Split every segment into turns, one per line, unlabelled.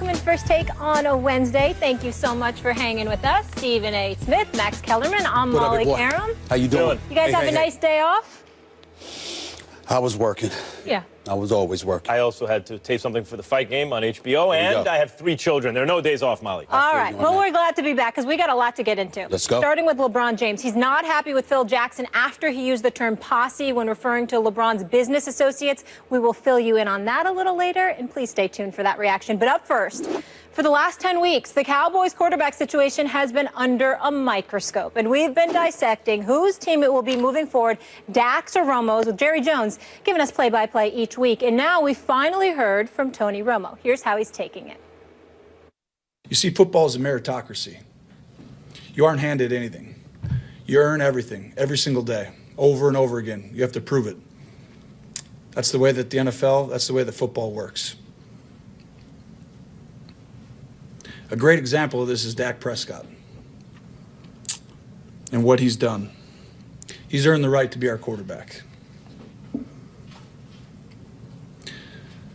welcome in First Take on a Wednesday. Thank you so much for hanging with us. Stephen A. Smith, Max Kellerman, I'm Molly Qerim.
How you doing?
You guys have a nice day off?
I was working.
Yeah.
I was always working.
I also had to tape something for the fight game on HBO, and I have 3 children. There are no days off, Molly.
All right. Well, we're glad to be back because we got a lot to get into.
Let's go.
Starting with LeBron James. He's not happy with Phil Jackson after he used the term posse when referring to LeBron's business associates. We will fill you in on that a little later, and please stay tuned for that reaction. But up first, for the last 10 weeks, the Cowboys quarterback situation has been under a microscope, and we've been dissecting whose team it will be moving forward, Dak's or Romo's, with Jerry Jones giving us play-by-play each week. And now we finally heard from Tony Romo. Here's how he's taking it.
You see, football is a meritocracy. You aren't handed anything. You earn everything, every single day, over and over again. You have to prove it. That's the way that the NFL, that's the way that football works. A great example of this is Dak Prescott and what he's done. He's earned the right to be our quarterback.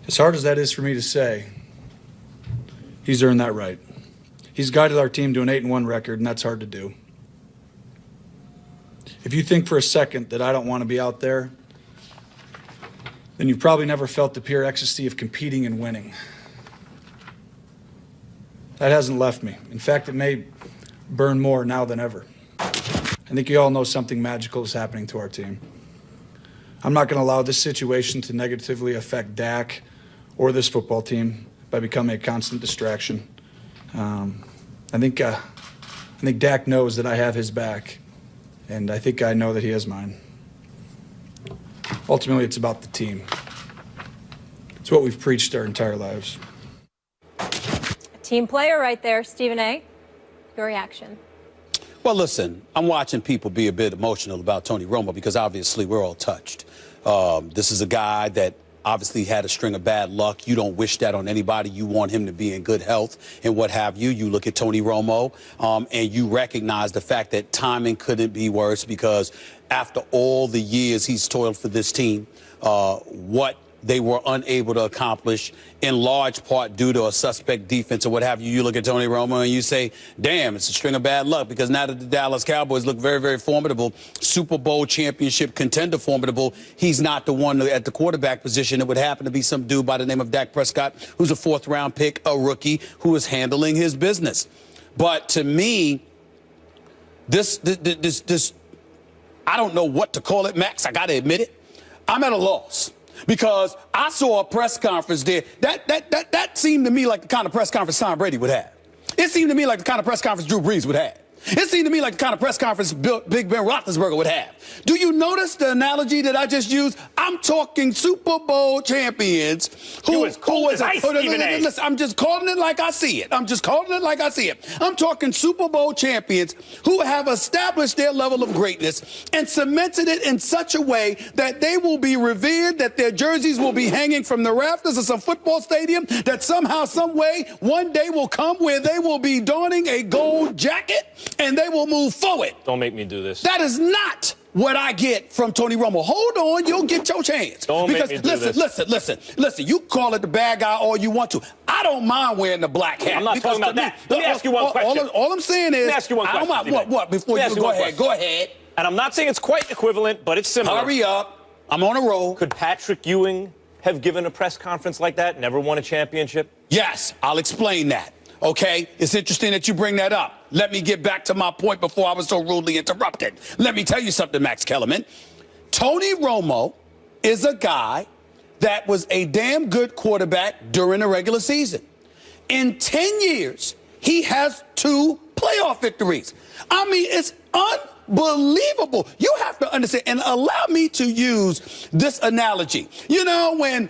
As hard as that is for me to say, he's earned that right. He's guided our team to an 8-1 record, and that's hard to do. If you think for a second that I don't want to be out there, then you've probably never felt the pure ecstasy of competing and winning. That hasn't left me. In fact, it may burn more now than ever. I think you all know something magical is happening to our team. I'm not going to allow this situation to negatively affect Dak or this football team by becoming a constant distraction. I think Dak knows that I have his back, and I think I know that he has mine. Ultimately, it's about the team. It's what we've preached our entire lives.
Team player right there, Stephen A. Your reaction?
Well, listen, I'm watching people be a bit emotional about Tony Romo because obviously we're all touched. This is a guy that obviously had a string of bad luck. You don't wish that on anybody. You want him to be in good health and what have you. You look at Tony Romo and you recognize the fact that timing couldn't be worse because after all the years he's toiled for this team, what they were unable to accomplish in large part due to a suspect defense or what have you. You look at Tony Romo and you say, damn, it's a string of bad luck because now that the Dallas Cowboys look very, very formidable, Super Bowl championship contender formidable, he's not the one at the quarterback position. It would happen to be some dude by the name of Dak Prescott, who's a 4th-round pick, a rookie, who is handling his business. But to me, this I don't know what to call it, Max. I got to admit it. I'm at a loss. Because I saw a press conference there. That seemed to me like the kind of press conference Tom Brady would have. It seemed to me like the kind of press conference Drew Brees would have. It seemed to me like the kind of press conference Big Ben Roethlisberger would have. Do you notice the analogy that I just used? I'm talking Super Bowl champions who
was cold as ice, Stephen A.
Listen, I'm just calling it like I see it. I'm talking Super Bowl champions who have established their level of greatness and cemented it in such a way that they will be revered, that their jerseys will be hanging from the rafters of some football stadium, that somehow, some way, one day will come where they will be donning a gold jacket and they will move forward.
Don't make me do this.
That is not what I get from Tony Romo. Hold on, you'll get your chance.
Don't make me do
this. Listen, you call it the bad guy all you want to. I don't mind wearing the black hat.
I'm not talking about that. Let me ask you one question.
All I'm saying is,
let me ask you one question.
I don't mind what before you go ahead. Go ahead.
And I'm not saying it's quite equivalent, but it's similar.
Hurry up. I'm on a roll.
Could Patrick Ewing have given a press conference like that, never won a championship?
Yes, I'll explain that. Okay, it's interesting that you bring that up. Let me get back to my point before I was so rudely interrupted. Let me tell you something, Max Kellerman. Tony Romo is a guy that was a damn good quarterback during the regular season. In 10 years, he has 2 playoff victories. I mean, it's unbelievable. You have to understand, and allow me to use this analogy. You know, when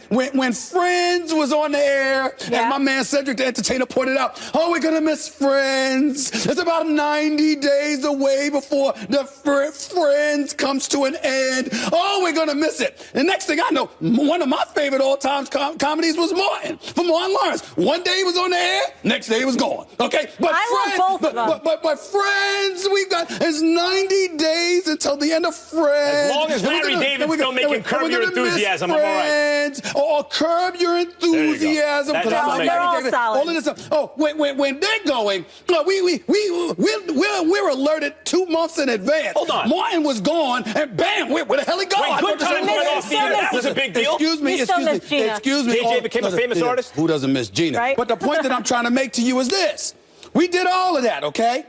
Friends was on the air, and my man Cedric the Entertainer pointed out, oh, we're going to miss Friends. It's about 90 days away before the Friends comes to an end. Oh, we're going to miss it. The next thing I know, one of my favorite all-time comedies was Martin, from Martin Lawrence. One day he was on the air, next day he was gone. Okay? But
I love both of them.
But Friends, we've got, it's 90 90 days until the end of Friends.
As long as Larry David's still making Curb Your Enthusiasm, I'm all right.
Or Curb Your Enthusiasm.
There you go.
They're all solid.
All of this stuff. Oh, when they're going, we're alerted 2 months in advance.
Hold on.
Martin was gone, and bam, where the hell he gone?
Wait, Good Times went off the air. That was a big deal.
Excuse me.
JJ became a famous artist.
Who doesn't miss Gina?
Right.
But the point that I'm trying to make to you is this. We did all of that, okay?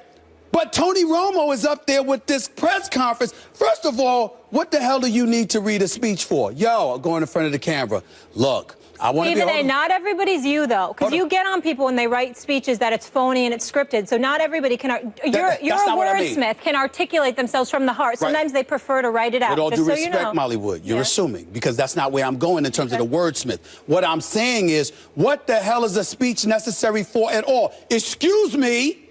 But Tony Romo is up there with this press conference. First of all, what the hell do you need to read a speech for? Yo, going in front of the camera. Look, I want to be...
Stephen A., not everybody's you, though, because you get on people when they write speeches that it's phony and it's scripted, so not everybody can... You're a wordsmith, can articulate themselves from the heart. Sometimes they prefer to write it out.
With all due respect,
you know.
Molly Wood, you're assuming, because that's not where I'm going in terms of the wordsmith. What I'm saying is, what the hell is a speech necessary for at all? Excuse me,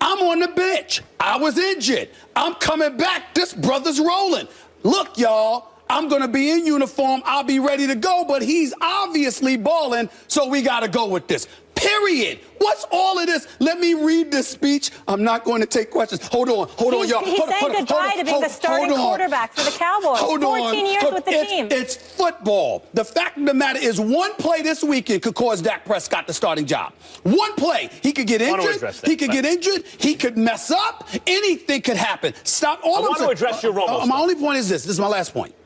I'm on the bench. I was injured. I'm coming back. This brother's rolling. Look, y'all, I'm going to be in uniform. I'll be ready to go, but he's obviously balling, so we got to go with this. Period. What's all of this? Let me read this speech. I'm not going to take questions. Hold on, y'all.
He's saying goodbye to being the starting quarterback for the Cowboys. 14 years with the team.
It's football. The fact of the matter is, one play this weekend could cause Dak Prescott the starting job. One play. He could get injured. He could get injured. He could mess up. Anything could happen. Stop all of this.
I want to address your Romo stuff.
My only point is this. This is my last point.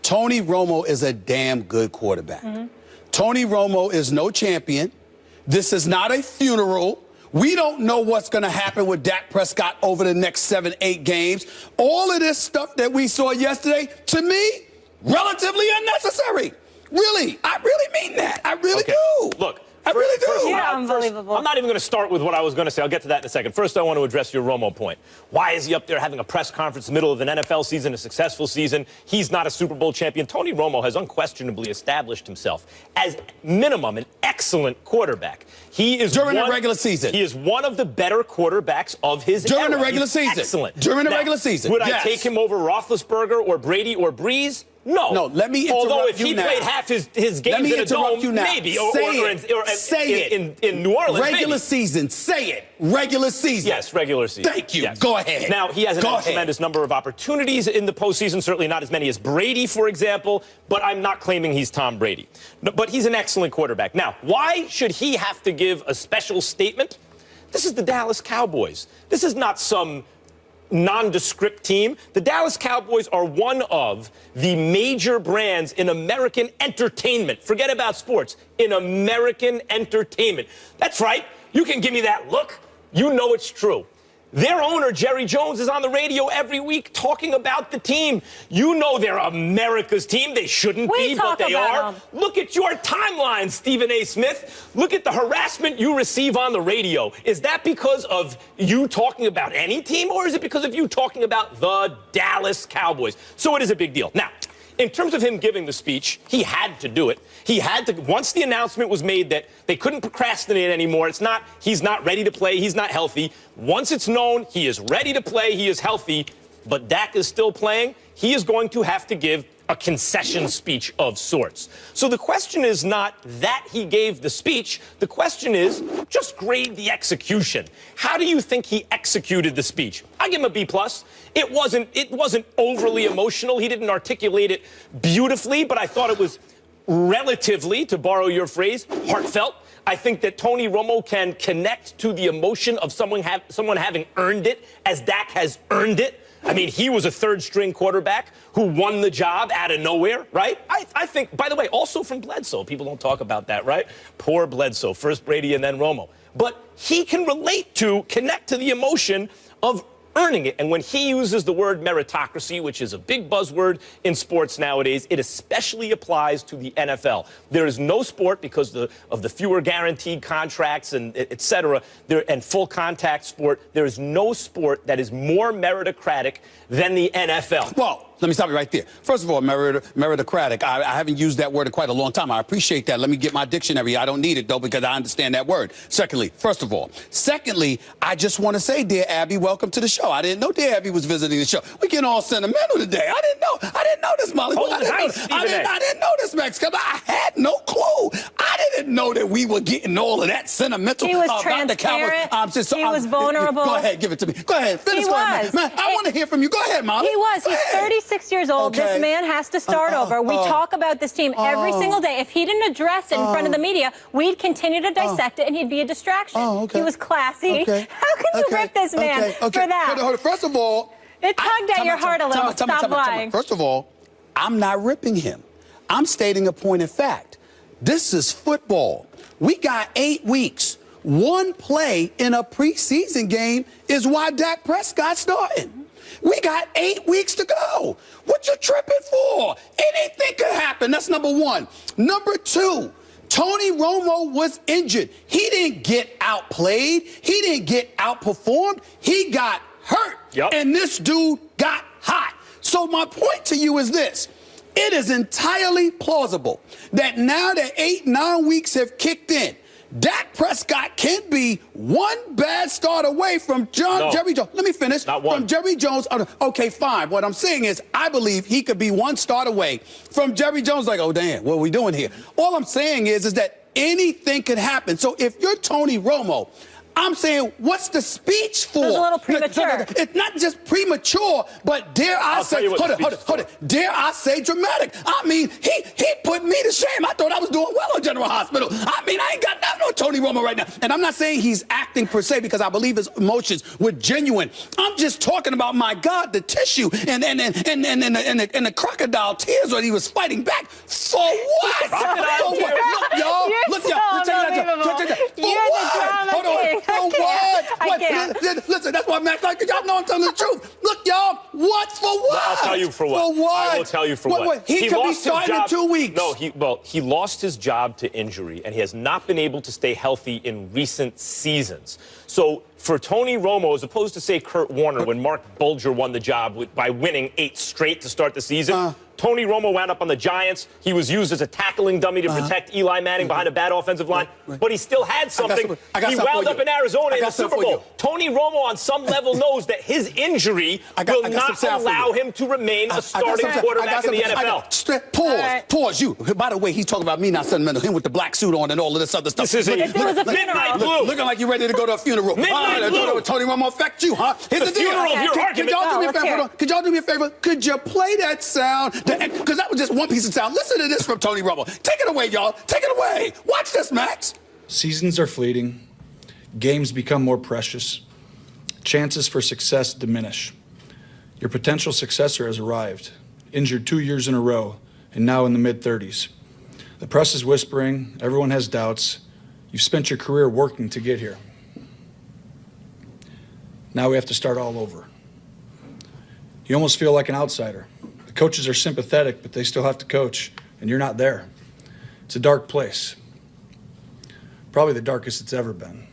Tony Romo is a damn good quarterback. Tony Romo is no champion. This is not a funeral. We don't know what's going to happen with Dak Prescott over the next 7, 8 games. All of this stuff that we saw yesterday, to me, relatively unnecessary. Really, I really mean that. I really do.
Look,
I really do.
Yeah, unbelievable.
I'm not even going to start with what I was going to say. I'll get to that in a second. First, I want to address your Romo point. Why is he up there having a press conference in the middle of an NFL season, a successful season? He's not a Super Bowl champion. Tony Romo has unquestionably established himself as minimum an excellent quarterback. He is
during the regular season.
He is one of the better quarterbacks of his
during
era.
the regular season.
Excellent.
During the regular season.
Would I take him over Roethlisberger or Brady or Breeze? No.
No, let me interrupt you now.
Although if he played half his games in a dome, maybe. In New Orleans,
regular season. Say it. Regular season.
Yes, regular season.
Thank you.
Yes.
Go ahead.
Now, he has a tremendous number of opportunities in the postseason, certainly not as many as Brady, for example, but I'm not claiming he's Tom Brady. No, but he's an excellent quarterback. Now, why should he have to give a special statement? This is the Dallas Cowboys. This is not some nondescript team. The Dallas Cowboys are one of the major brands in American entertainment. Forget about sports. In American entertainment. That's right. You can give me that look. You know it's true. Their owner, Jerry Jones, is on the radio every week talking about the team. You know they're America's team. They shouldn't be, but they are. Look at your timeline, Stephen A. Smith. Look at the harassment you receive on the radio. Is that because of you talking about any team, or is it because of you talking about the Dallas Cowboys? So it is a big deal. Now, in terms of him giving the speech, he had to do it. He had to, once the announcement was made that they couldn't procrastinate anymore, he's not ready to play, he's not healthy. Once it's known he is ready to play, he is healthy, but Dak is still playing, he is going to have to give a concession speech of sorts. So the question is not that he gave the speech. The question is, just grade the execution. How do you think he executed the speech? I give him a B+. It wasn't overly emotional. He didn't articulate it beautifully, but I thought it was relatively, to borrow your phrase, heartfelt. I think that Tony Romo can connect to the emotion of someone having earned it, as Dak has earned it. I mean, he was a third-string quarterback who won the job out of nowhere, right? I think, by the way, also from Bledsoe. People don't talk about that, right? Poor Bledsoe. First Brady and then Romo. But he can connect to the emotion of earning it. And when he uses the word meritocracy, which is a big buzzword in sports nowadays, it especially applies to the NFL. There is no sport, because of the fewer guaranteed contracts and et cetera, and full contact sport, there is no sport that is more meritocratic than the NFL.
Well, let me stop you right there. First of all, meritocratic. I haven't used that word in quite a long time. I appreciate that. Let me get my dictionary. I don't need it, though, because I understand that word. Secondly, I just want to say, dear Abby, welcome to the show. I didn't know dear Abby was visiting the show. We getting all sentimental today. I didn't know this, Molly. I didn't know this, Max. I had no clue. I didn't know that we were getting all of that sentimental
He was
about the
transparent.
Cowboys.
He was vulnerable.
Go ahead, give it to me. Go ahead, finish.
He was.
Man, I want to hear from you. Go ahead, Molly.
He was.
Go
He's
ahead.
36 years old.
Okay.
This man has to start over. We talk about this team every single day. If he didn't address it in front of the media, we'd continue to dissect it, and he'd be a distraction.
Okay.
He was classy.
Okay.
How can you rip this man for that?
Hold on. First of all,
it tugged at your heart a little. Stop lying.
First of all, I'm not ripping him. I'm stating a point of fact. This is football. We got 8 weeks. One play in a preseason game is why Dak Prescott's starting. We got 8 weeks to go. What you tripping for? Anything could happen. That's number one. Number two, Tony Romo was injured. He didn't get outplayed. He didn't get outperformed. He got hurt.
Yep.
And this dude got hot. So my point to you is this. It is entirely plausible that now that 8-9 weeks have kicked in, Dak Prescott can be one bad start away from Jerry Jones. Let me finish.
Not one.
From Jerry Jones. Okay, fine. What I'm saying is I believe he could be one start away from Jerry Jones. Like, oh, damn, what are we doing here? All I'm saying is that anything could happen. So if you're Tony Romo, I'm saying, what's the speech for?
It was a little premature.
It's not just premature, but dare I say, hold it. Dare I say dramatic? I mean, he put me to shame. I thought I was doing well at General Hospital. I mean, I ain't got nothing on Tony Romo right now. And I'm not saying he's acting per se because I believe his emotions were genuine. I'm just talking about, my God, the tissue and the crocodile tears when he was fighting back. For what?
Crocodile tears.
Look, y'all.
You're so unbelievable. You're the drama king.
For what?
I can't.
Listen, that's why I'm acting like y'all know I'm telling the truth. Look, y'all, what for what?
I'll tell you for what.
For what?
I will tell you for what.
He could be starting in 2 weeks.
No, he lost his job to injury, and he has not been able to stay healthy in recent seasons. So for Tony Romo, as opposed to, say, Kurt Warner, when Mark Bulger won the job by winning 8 straight to start the season, Tony Romo wound up on the Giants. He was used as a tackling dummy to protect Eli Manning behind a bad offensive line, but he still had something. He wound up in Arizona in the Super Bowl. Tony Romo, on some level, knows that his injury will not allow him to remain a starting quarterback in the NFL.
Pause. You. By the way, he's talking about me not sentimental. Him with the black suit on and all of this other stuff.
This is
Midnight
Blue.
Looking like you're ready to go to a funeral.
Midnight Blue.
Tony Romo affect you, huh? Here's the deal.
Funeral of your argument.
Could y'all do me a favor? Could you play that sound? Because that was just one piece of sound. Listen to this from Tony Romo. Take it away, y'all. Take it away. Watch this, Max.
Seasons are fleeting. Games become more precious. Chances for success diminish. Your potential successor has arrived, injured 2 years in a row, and now in the mid-30s. The press is whispering. Everyone has doubts. You've spent your career working to get here. Now we have to start all over. You almost feel like an outsider. The coaches are sympathetic, but they still have to coach, and you're not there. It's a dark place. Probably the darkest it's ever been.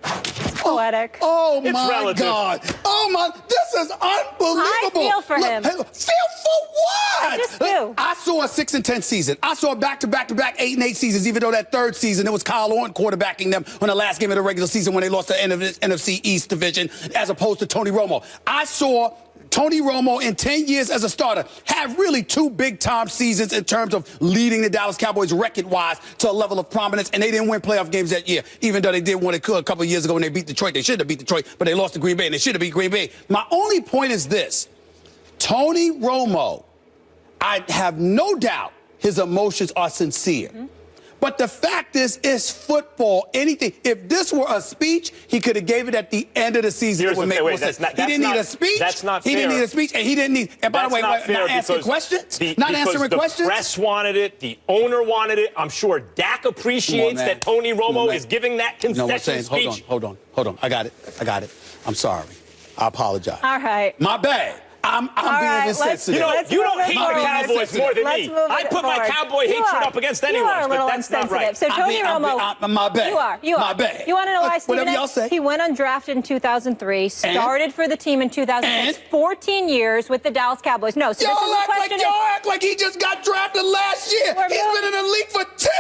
Poetic.
Oh,
It's
my
relative.
God. Oh, my. This is unbelievable.
I feel for him.
Feel for what?
I just do.
I saw a 6-10 season. I saw back-to-back 8-8 seasons, even though that third season, it was Kyle Orton quarterbacking them on the last game of the regular season when they lost the NFC East division, as opposed to Tony Romo. I saw Tony Romo in 10 years as a starter have really 2 big-time seasons in terms of leading the Dallas Cowboys record-wise to a level of prominence, and they didn't win playoff games that year, even though they did win a couple of years ago when they beat Detroit. They should have beat Detroit, but they lost to Green Bay, and they should have beat Green Bay. My only point is this. Tony Romo, I have no doubt his emotions are sincere. But the fact is, it's football. Anything. If this were a speech, he could have gave it at the end of the season. It would make more sense. He didn't need a speech.
That's not fair.
He didn't need a speech, and he didn't need. And by the way, not asking questions. Not answering questions.
The press wanted it. The owner wanted it. I'm sure Dak appreciates that Tony Romo is giving that concession speech.
Hold on. I got it. I'm sorry. I apologize.
All right.
My bad. I'm being insensitive.
You don't hate the Cowboys more than me. I put my Cowboy hatred up against anyone, but that's not right.
So Tony Romo,
my bad.
You are.
My bad.
You want to know why, Stephen?
Whatever y'all say.
He went undrafted in 2003, started for the team in 2006, 14 years with the Dallas Cowboys. No, so this is the question.
Y'all act like he just got drafted last year. He's been in the league for 10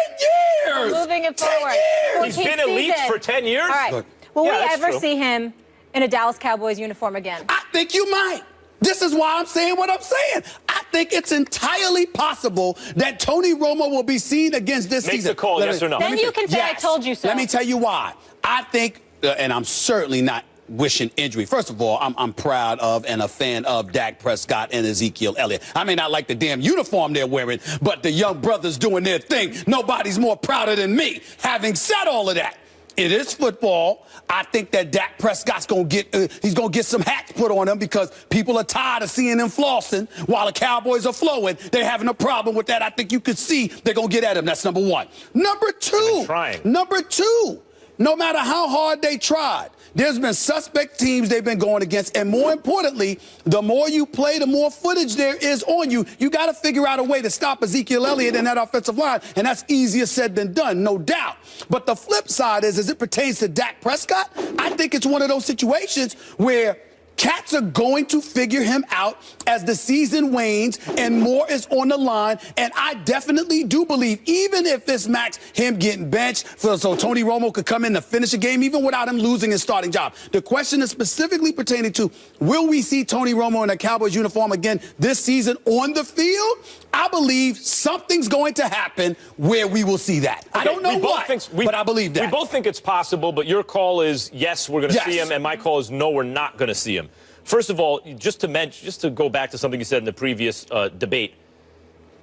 years.
Moving it forward.
10
He's been elite for 10 years?
All right. Will we ever see him in a Dallas Cowboys uniform again?
I think you might. This is why I'm saying what I'm saying. I think it's entirely possible that Tony Romo will be seen against this season.
Make the call, yes or no?
Then you can say, I told you so.
Let me tell you why. I think, and I'm certainly not wishing injury. First of all, I'm proud of and a fan of Dak Prescott and Ezekiel Elliott. I may not like the damn uniform they're wearing, but the young brothers doing their thing. Nobody's more prouder than me. Having said all of that, it is football. I think that Dak Prescott's going to get some hats put on him because people are tired of seeing him flossing while the Cowboys are flowing. They're having a problem with that. I think you could see they're going to get at him. That's number one. Number two, no matter how hard they tried, there's been suspect teams they've been going against. And more importantly, the more you play, the more footage there is on you. You got to figure out a way to stop Ezekiel Elliott and that offensive line. And that's easier said than done, no doubt. But the flip side is, as it pertains to Dak Prescott, I think it's one of those situations where cats are going to figure him out as the season wanes and more is on the line. And I definitely do believe, even if this max him getting benched so Tony Romo could come in to finish a game, even without him losing his starting job. The question is specifically pertaining to, will we see Tony Romo in a Cowboys uniform again this season on the field? I believe something's going to happen where we will see that. Okay, I don't know what, but I believe that.
We both think it's possible, but your call is, yes, we're going to see him, and my call is, no, we're not going to see him. First of all, just to go back to something you said in the previous debate,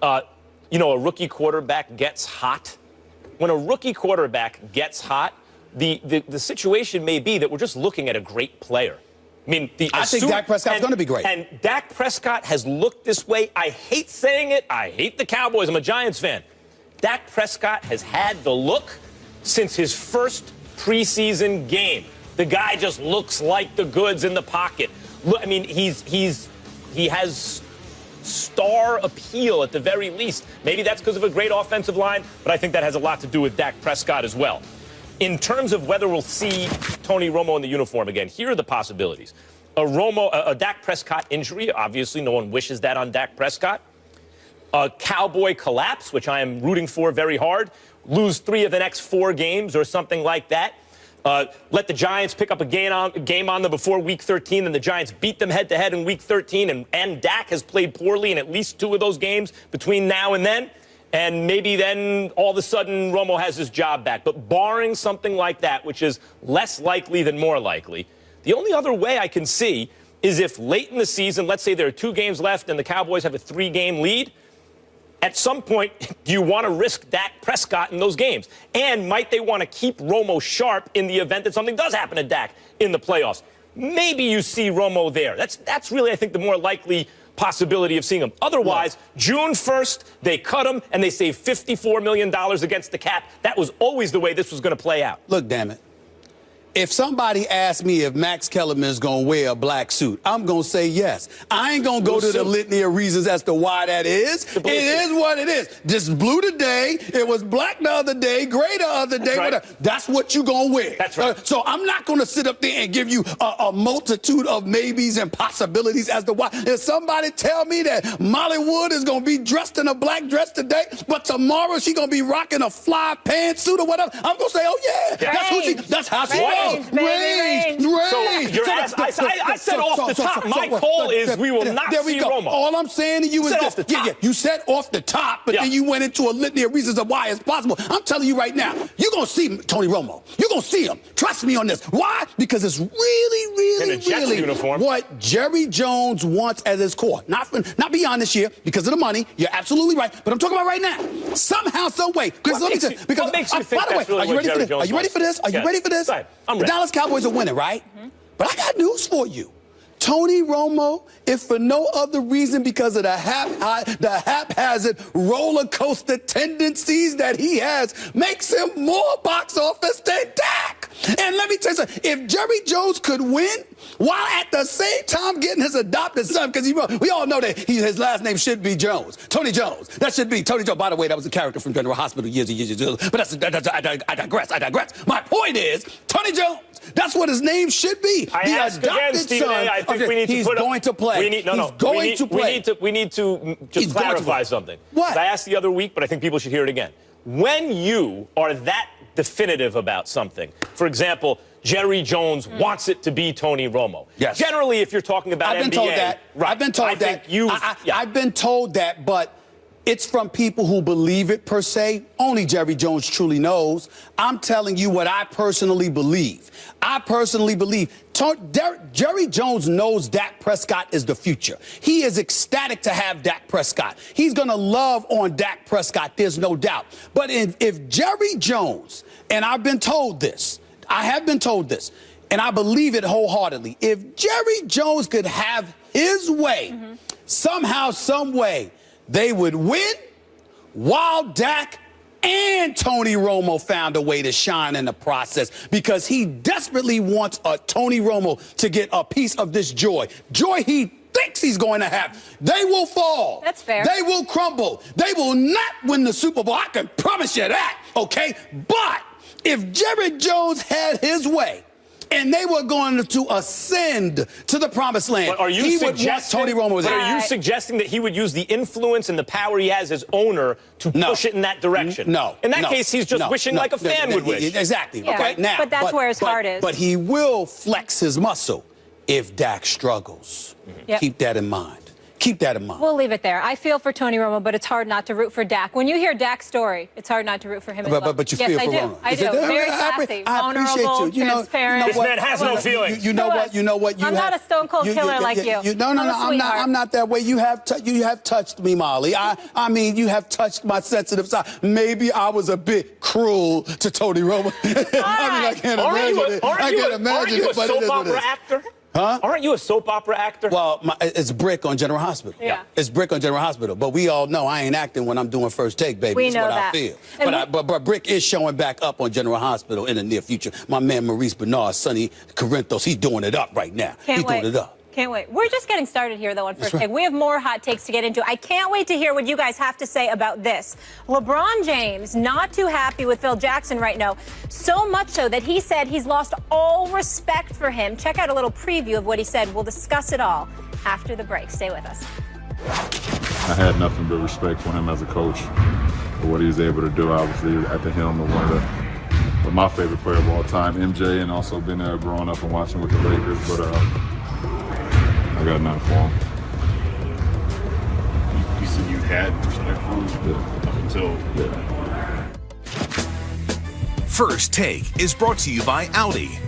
a rookie quarterback gets hot. When a rookie quarterback gets hot, the situation may be that we're just looking at a great player. I mean, I think
Dak Prescott's going to be great.
And Dak Prescott has looked this way. I hate saying it. I hate the Cowboys. I'm a Giants fan. Dak Prescott has had the look since his first preseason game. The guy just looks like the goods in the pocket. Look, I mean, he has star appeal at the very least. Maybe that's because of a great offensive line, but I think that has a lot to do with Dak Prescott as well. In terms of whether we'll see Tony Romo in the uniform again, here are the possibilities. A Dak Prescott injury, obviously no one wishes that on Dak Prescott. A Cowboy collapse, which I am rooting for very hard. Lose 3 of the next 4 games or something like that. Let the Giants pick up a game on them before Week 13, and the Giants beat them head-to-head in Week 13, and Dak has played poorly in at least 2 of those games between now and then. And maybe then all of a sudden Romo has his job back. But barring something like that, which is less likely than more likely, the only other way I can see is if late in the season, let's say there are 2 games left and the Cowboys have a 3-game lead, at some point, do you want to risk Dak Prescott in those games? And might they want to keep Romo sharp in the event that something does happen to Dak in the playoffs? Maybe you see Romo there. That's really, I think, the more likely possibility of seeing him. Otherwise, June 1st, they cut him and they save $54 million against the cap. That was always the way this was going to play out.
Look, damn it. If somebody asks me if Max Kellerman is going to wear a black suit, I'm going to say yes. I ain't going to go to the litany of reasons as to why that is. It is what it is. Just blue today. It was black the other day, gray the other day.
Right.
That's what you going to wear.
That's right.
So I'm not going to sit up there and give you a multitude of maybes and possibilities as to why. If somebody tell me that Molly Wood is going to be dressed in a black dress today, but tomorrow she going to be rocking a fly pantsuit or whatever, I'm going to say, oh, yeah. That's how she
Range, baby, range.
I said off the top. My call is we will not see Romo.
All I'm saying to you is
off the top.
Yeah, you said off the top, but then you went into a litany of reasons of why it's possible. I'm telling you right now, you're going to see Tony Romo. You're going to see him. Trust me on this. Why? Because it's really what Jerry Jones wants at his core. Not beyond this year because of the money. You're absolutely right. But I'm talking about right now. Somehow, some way.
What makes you think that's really what Jerry Jones wants?
Are you ready for this? Are you ready for this? The Dallas Cowboys are winning, right? But I got news for you. Tony Romo, if for no other reason because of the haphazard roller coaster tendencies that he has, makes him more box office than Dak. And let me tell you something. If Jerry Jones could win while at the same time getting his adopted son, because we all know that his last name should be Jones. Tony Jones. That should be Tony Jones. By the way, that was a character from General Hospital years and years ago. But I digress. My point is, Tony Jones. That's what his name should be.
I ask again, Stephen A. I think we need to put
going to play.
We need to just clarify something.
What?
I asked the other week, but I think people should hear it again. When you are that definitive about something, for example, Jerry Jones wants it to be Tony Romo.
Yes.
Generally, if you're talking about
I've been
NBA,
told that.
right,
I've been told that. I've been told that, but it's from people who believe it per se. Only Jerry Jones truly knows. I'm telling you what I personally believe. I personally believe Jerry Jones knows Dak Prescott is the future. He is ecstatic to have Dak Prescott. He's going to love on Dak Prescott, there's no doubt. But if Jerry Jones, and I've been told this, I have been told this, and I believe it wholeheartedly, if Jerry Jones could have his way, somehow, some way, they would win while Dak and Tony Romo found a way to shine in the process, because he desperately wants Tony Romo to get a piece of this joy. Joy he thinks he's going to have. They will fall.
That's fair.
They will crumble. They will not win the Super Bowl. I can promise you that, okay? But if Jerry Jones had his way, and they were going to ascend to the promised land,
but are you
he would want Tony Romo there.
Are you suggesting that he would use the influence and the power he has as owner to push it in that direction?
No.
In that case, he's just wishing like a fan would wish.
Exactly.
Yeah,
Okay. Now,
but that's where his heart is.
But he will flex his muscle if Dak struggles.
Yep.
Keep that in mind. Keep that in mind.
We'll leave it there. I feel for Tony Romo, but it's hard not to root for Dak. When you hear Dak's story, it's hard not to root for him as well.
But you
yes,
feel
I
for
do.
Romo.
I do. Very classy,
I appreciate
vulnerable,
you.
transparent.
This man has no feelings.
You know what? You know what?
I'm not a stone cold killer like you.
No. I'm not that way. You have touched me, Molly. I mean, you have touched my sensitive side. Maybe I was a bit cruel to Tony Romo. I can't imagine it. I can't imagine it. But it is what it is.
Actor?
Huh?
Aren't you a soap opera actor?
Well, it's Brick on General Hospital.
Yeah.
It's Brick on General Hospital. But we all know I ain't acting when I'm doing First Take, baby.
We
That's
know
what
that.
I feel.
And
But Brick is showing back up on General Hospital in the near future. My man Maurice Bernard, Sonny Corinthos, he's doing it up right now.
Can't
he's
wait.
doing it up.
Can't wait. We're just getting started here, though, on First
right.
Take. We have more hot takes to get into. I can't wait to hear what you guys have to say about this. LeBron James not too happy with Phil Jackson right now, so much so that he said he's lost all respect for him. Check out a little preview of what he said. We'll discuss it all after the break. Stay with us.
I had nothing but respect for him as a coach, for what he was able to do, obviously, at the helm of one of my favorite player of all time, MJ, and also been there growing up and watching with the Lakers, but I got nothing for him.
You said you had respect for him up until...
First Take is brought to you by Audi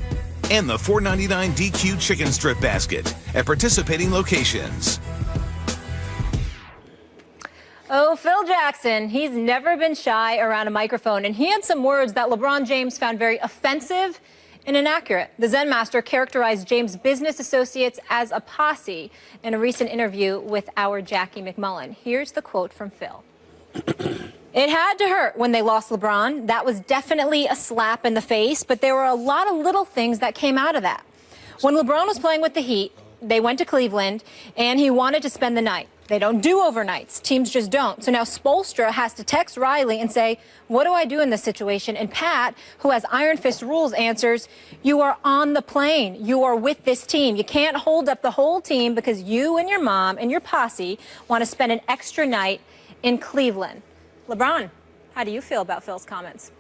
and the $4.99 DQ Chicken Strip Basket at participating locations.
Oh, Phil Jackson, he's never been shy around a microphone, and he had some words that LeBron James found very offensive and inaccurate. The Zen Master characterized James' business associates as a posse in a recent interview with our Jackie McMullen. Here's the quote from Phil. It had to hurt when they lost LeBron. That was definitely a slap in the face, but there were a lot of little things that came out of that. When LeBron was playing with the Heat, they went to Cleveland, and he wanted to spend the night. They don't do overnights. Teams just don't. So now Spoelstra has to text Riley and say, what do I do in this situation? And Pat, who has Iron Fist rules, answers, you are on the plane. You are with this team. You can't hold up the whole team because you and your mom and your posse want to spend an extra night in Cleveland. LeBron, how do you feel about Phil's comments?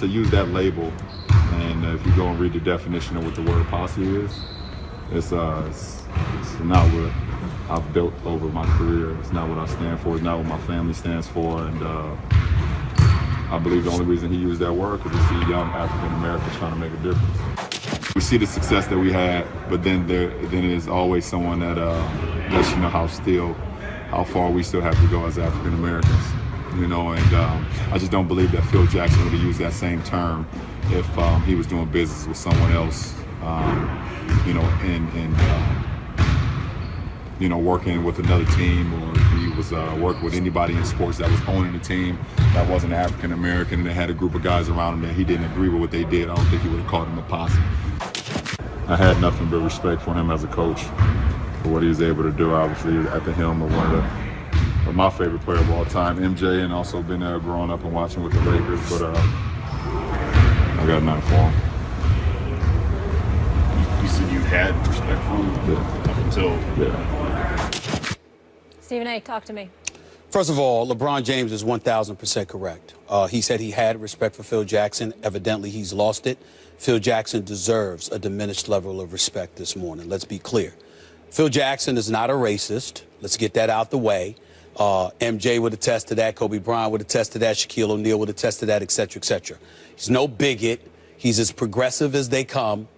To use that label, and if you go and read the definition of what the word posse is, it's not what I've built over my career. It's not what I stand for. It's not what my family stands for. And I believe the only reason he used that word because we see young African Americans trying to make a difference. We see the success that we had, but then there's always someone that lets you know how far we still have to go as African Americans. You know, and I just don't believe that Phil Jackson would have used that same term if he was doing business with someone else. You know, and working with another team, or if he was working with anybody in sports that was owning a team that wasn't African American and they had a group of guys around him that he didn't agree with what they did, I don't think he would have called him a posse. I had nothing but respect for him as a coach, for what he was able to do, obviously, at the helm of one of my favorite player of all time, MJ, and also been there growing up and watching with the Lakers, but I got nothing for him.
You said you had respect for him up until...
Yeah.
Stephen A., talk to me.
First of all, LeBron James is 1,000% correct. He said he had respect for Phil Jackson. Evidently, he's lost it. Phil Jackson deserves a diminished level of respect this morning. Let's be clear. Phil Jackson is not a racist. Let's get that out the way. MJ would attest to that. Kobe Bryant would attest to that. Shaquille O'Neal would attest to that, et cetera, et cetera. He's no bigot. He's as progressive as they come.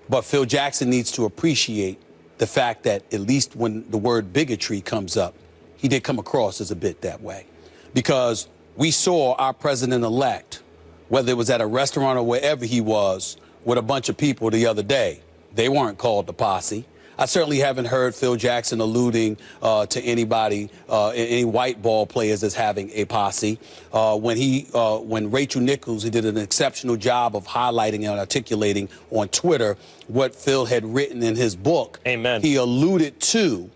But Phil Jackson needs to appreciate the fact that at least when the word bigotry comes up, he did come across as a bit that way. Because we saw our president-elect, whether it was at a restaurant or wherever he was, with a bunch of people the other day. They weren't called the posse. I certainly haven't heard Phil Jackson alluding to anybody, any white ball players as having a posse. When Rachel Nichols, he did an exceptional job of highlighting and articulating on Twitter what Phil had written in his book.
Amen.
He alluded to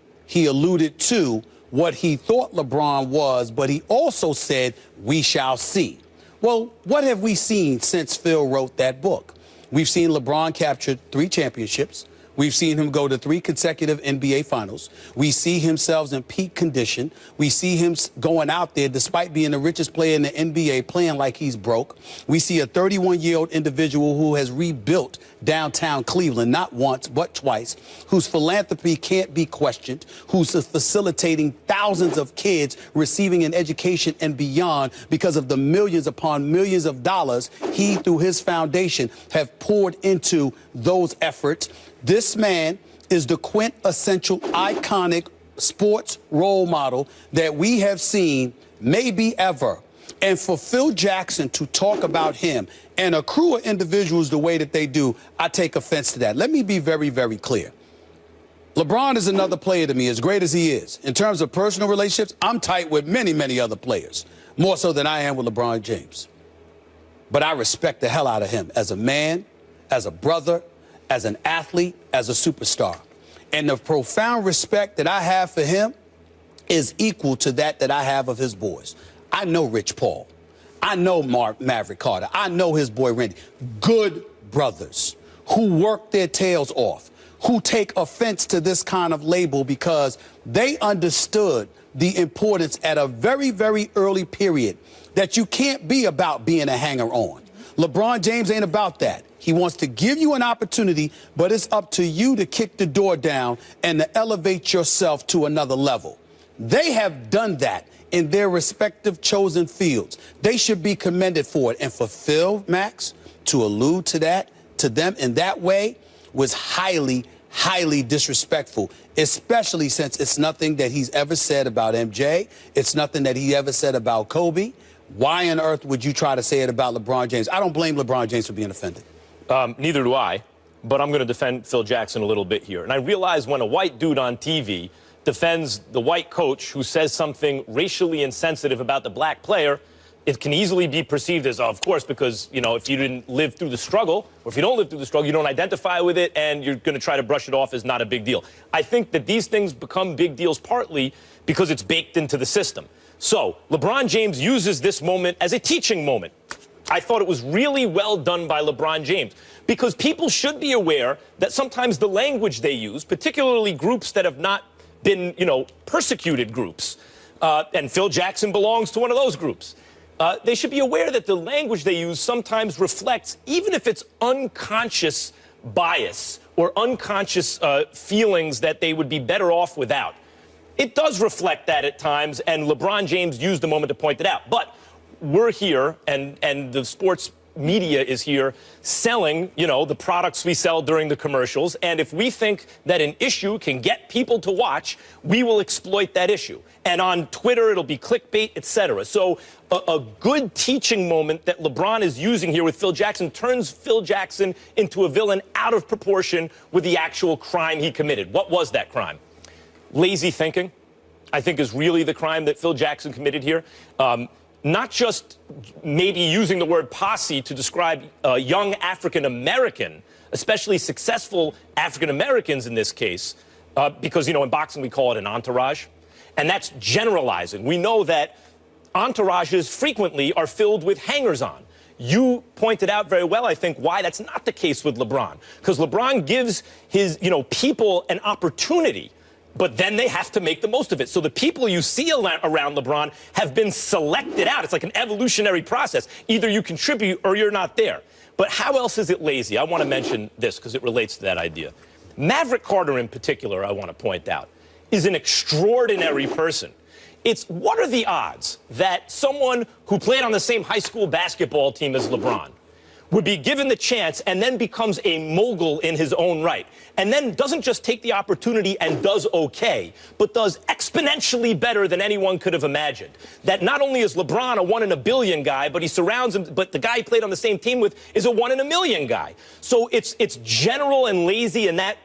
what he thought LeBron was, but he also said, we shall see. Well, what have we seen since Phil wrote that book? We've seen LeBron capture 3 championships. We've seen him go to 3 consecutive NBA finals. We see himself in peak condition. We see him going out there, despite being the richest player in the NBA, playing like he's broke. We see a 31-year-old individual who has rebuilt downtown Cleveland, not once, but twice, whose philanthropy can't be questioned, who's facilitating thousands of kids receiving an education and beyond because of the millions upon millions of dollars he, through his foundation, have poured into those efforts. This man is the quintessential iconic sports role model that we have seen maybe ever. And for Phil Jackson to talk about him and a crew of individuals the way that they do, I take offense to that. Let me be very, very clear. LeBron is another player to me, as great as he is. In terms of personal relationships, I'm tight with many, many other players, more so than I am with LeBron James. But I respect the hell out of him as a man, as a brother, as an athlete, as a superstar. And the profound respect that I have for him is equal to that I have of his boys. I know Rich Paul. I know Maverick Carter. I know his boy Randy. Good brothers who work their tails off, who take offense to this kind of label because they understood the importance at a very, very early period that you can't be about being a hanger-on. LeBron James ain't about that. He wants to give you an opportunity, but it's up to you to kick the door down and to elevate yourself to another level. They have done that in their respective chosen fields. They should be commended for it. And for Phil, Max, to allude to that, to them in that way, was highly, highly disrespectful, especially since it's nothing that he's ever said about MJ. It's nothing that he ever said about Kobe. Why on earth would you try to say it about LeBron James? I don't blame LeBron James for being offended.
Neither do I, but I'm going to defend Phil Jackson a little bit here. And I realize when a white dude on TV defends the white coach who says something racially insensitive about the black player, it can easily be perceived as, of course, because, you know, if you didn't live through the struggle, or if you don't live through the struggle, you don't identify with it, and you're going to try to brush it off as not a big deal. I think that these things become big deals partly because it's baked into the system. So LeBron James uses this moment as a teaching moment. I thought it was really well done by LeBron James because people should be aware that sometimes the language they use, particularly groups that have not been, you know, persecuted groups, and Phil Jackson belongs to one of those groups, they should be aware that the language they use sometimes reflects, even if it's unconscious bias or unconscious feelings that they would be better off without. It does reflect that at times, and LeBron James used the moment to point it out. But we're here, and the sports media is here selling, you know, the products we sell during the commercials. And if we think that an issue can get people to watch, we will exploit that issue. And on Twitter, it'll be clickbait, etc. So a good teaching moment that LeBron is using here with Phil Jackson turns Phil Jackson into a villain out of proportion with the actual crime he committed. What was that crime? Lazy thinking, I think, is really the crime that Phil Jackson committed here. Not just maybe using the word posse to describe young African-American, especially successful African-Americans in this case, because, you know, in boxing we call it an entourage. And that's generalizing. We know that entourages frequently are filled with hangers-on. You pointed out very well, I think, why that's not the case with LeBron. Because LeBron gives his, you know, people an opportunity but then they have to make the most of it. So the people you see around LeBron have been selected out. It's like an evolutionary process. Either you contribute or you're not there. But how else is it lazy? I want to mention this because it relates to that idea. Maverick Carter in particular, I want to point out, is an extraordinary person. What are the odds that someone who played on the same high school basketball team as LeBron would be given the chance and then becomes a mogul in his own right, and then doesn't just take the opportunity and does okay, but does exponentially better than anyone could have imagined? That not only is LeBron a 1 in a billion guy, but he surrounds him, but the guy he played on the same team with is a 1 in a million guy. So it's general and lazy in that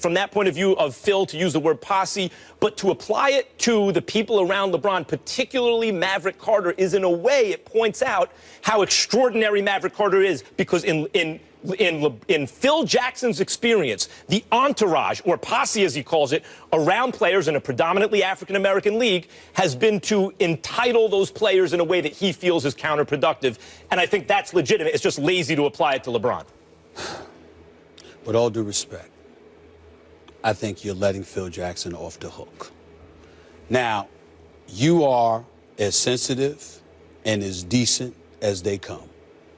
from that point of view of Phil to use the word posse, but to apply it to the people around LeBron, particularly Maverick Carter, is in a way, it points out how extraordinary Maverick Carter is, because in Phil Jackson's experience, the entourage, or posse as he calls it, around players in a predominantly African-American league has been to entitle those players in a way that he feels is counterproductive. And I think that's legitimate. It's just lazy to apply it to LeBron.
With all due respect, I think you're letting Phil Jackson off the hook. Now, you are as sensitive and as decent as they come.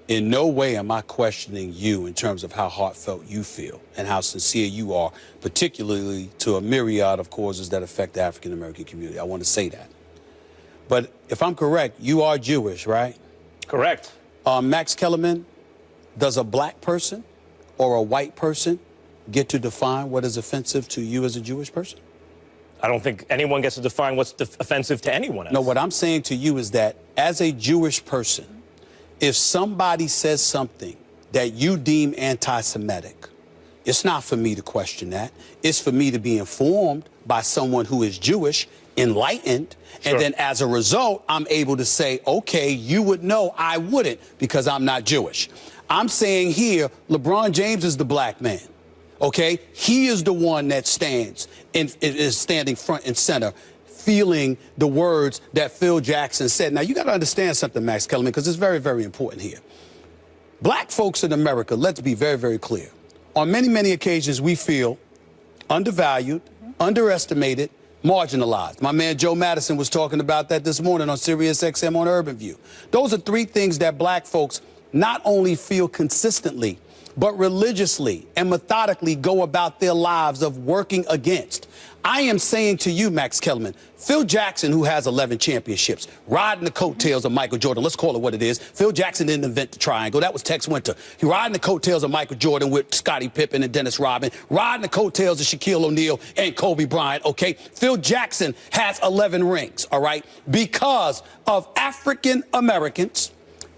In no way am I questioning you in terms of how heartfelt you feel and how sincere you are, particularly to a myriad of causes that affect the African-American community. I want to say that. But if I'm correct, you are Jewish, right?
Correct.
Max Kellerman, does a black person or a white person get to define what is offensive to you as a Jewish person?
I don't think anyone gets to define what's offensive to anyone else.
No, what I'm saying to you is that as a Jewish person, if somebody says something that you deem anti-Semitic, it's not for me to question that. It's for me to be informed by someone who is Jewish, enlightened, and then as a result, I'm able to say, okay, you would know, I wouldn't, because I'm not Jewish. I'm saying here, LeBron James is the black man. Okay, he is the one that is standing front and center, feeling the words that Phil Jackson said. Now, you got to understand something, Max Kellerman, because it's very, very important here. Black folks in America, let's be very, very clear. On many, many occasions, we feel undervalued, underestimated, marginalized. My man Joe Madison was talking about that this morning on Sirius XM on Urban View. Those are three things that black folks not only feel consistently, but religiously and methodically go about their lives of working against. I am saying to you, Max Kellerman, Phil Jackson, who has 11 championships, riding the coattails of Michael Jordan. Let's call it what it is. Phil Jackson didn't invent the triangle. That was Tex Winter. He riding the coattails of Michael Jordan with Scottie Pippen and Dennis Rodman, riding the coattails of Shaquille O'Neal and Kobe Bryant, okay? Phil Jackson has 11 rings, all right? Because of African Americans,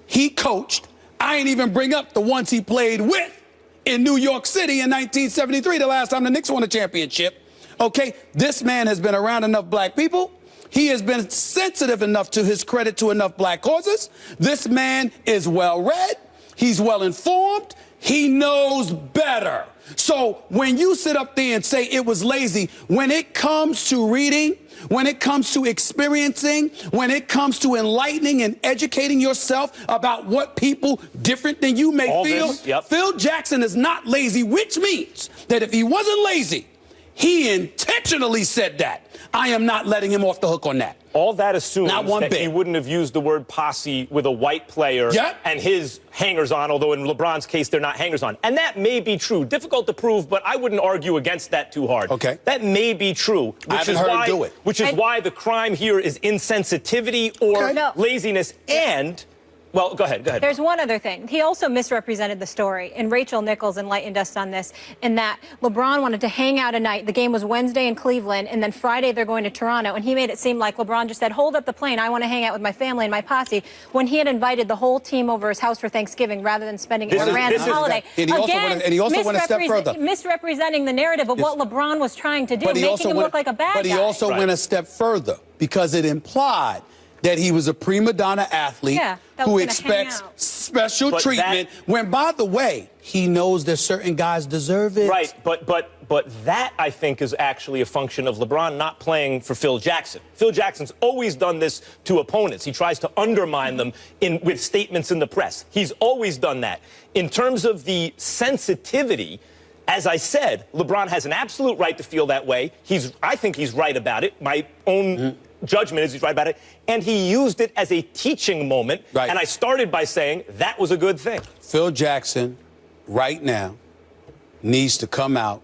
he coached. I ain't even bring up the ones he played with in New York City in 1973, the last time the Knicks won a championship. Okay, this man has been around enough black people. He has been sensitive enough to his credit to enough black causes. This man is well read. He's well informed. He knows better. So when you sit up there and say it was lazy, when it comes to reading, when it comes to experiencing, when it comes to enlightening and educating yourself about what people different than you may feel, Phil Jackson is not lazy, which means that if he wasn't lazy, he intentionally said that. I am not letting him off the hook on that.
All that assumes that he wouldn't have used the word posse with a white player and his hangers-on, although in LeBron's case, they're not hangers-on. And that may be true. Difficult to prove, but I wouldn't argue against that too hard. Okay. That may be true.
I haven't heard him do it.
Which is why the crime here is insensitivity or laziness and... Well, go ahead.
There's one other thing. He also misrepresented the story, and Rachel Nichols enlightened us on this, in that LeBron wanted to hang out a night. The game was Wednesday in Cleveland, and then Friday they're going to Toronto, and he made it seem like LeBron just said, hold up the plane, I want to hang out with my family and my posse, when he had invited the whole team over his house for Thanksgiving rather than spending a random holiday.
And he also went a step further.
Misrepresenting the narrative of what LeBron was trying to do, making him look like a bad guy.
But he also went a step further, because it implied that he was a prima donna athlete who expects special treatment when, by the way, he knows that certain guys deserve it.
Right, but that, I think, is actually a function of LeBron not playing for Phil Jackson. Phil Jackson's always done this to opponents. He tries to undermine them with statements in the press. He's always done that. In terms of the sensitivity, As I said, LeBron has an absolute right to feel that way. I think he's right about it. My own judgment is he's right about it. And he used it as a teaching moment.
Right.
And I started by saying that was a good thing.
Phil Jackson, right now, needs to come out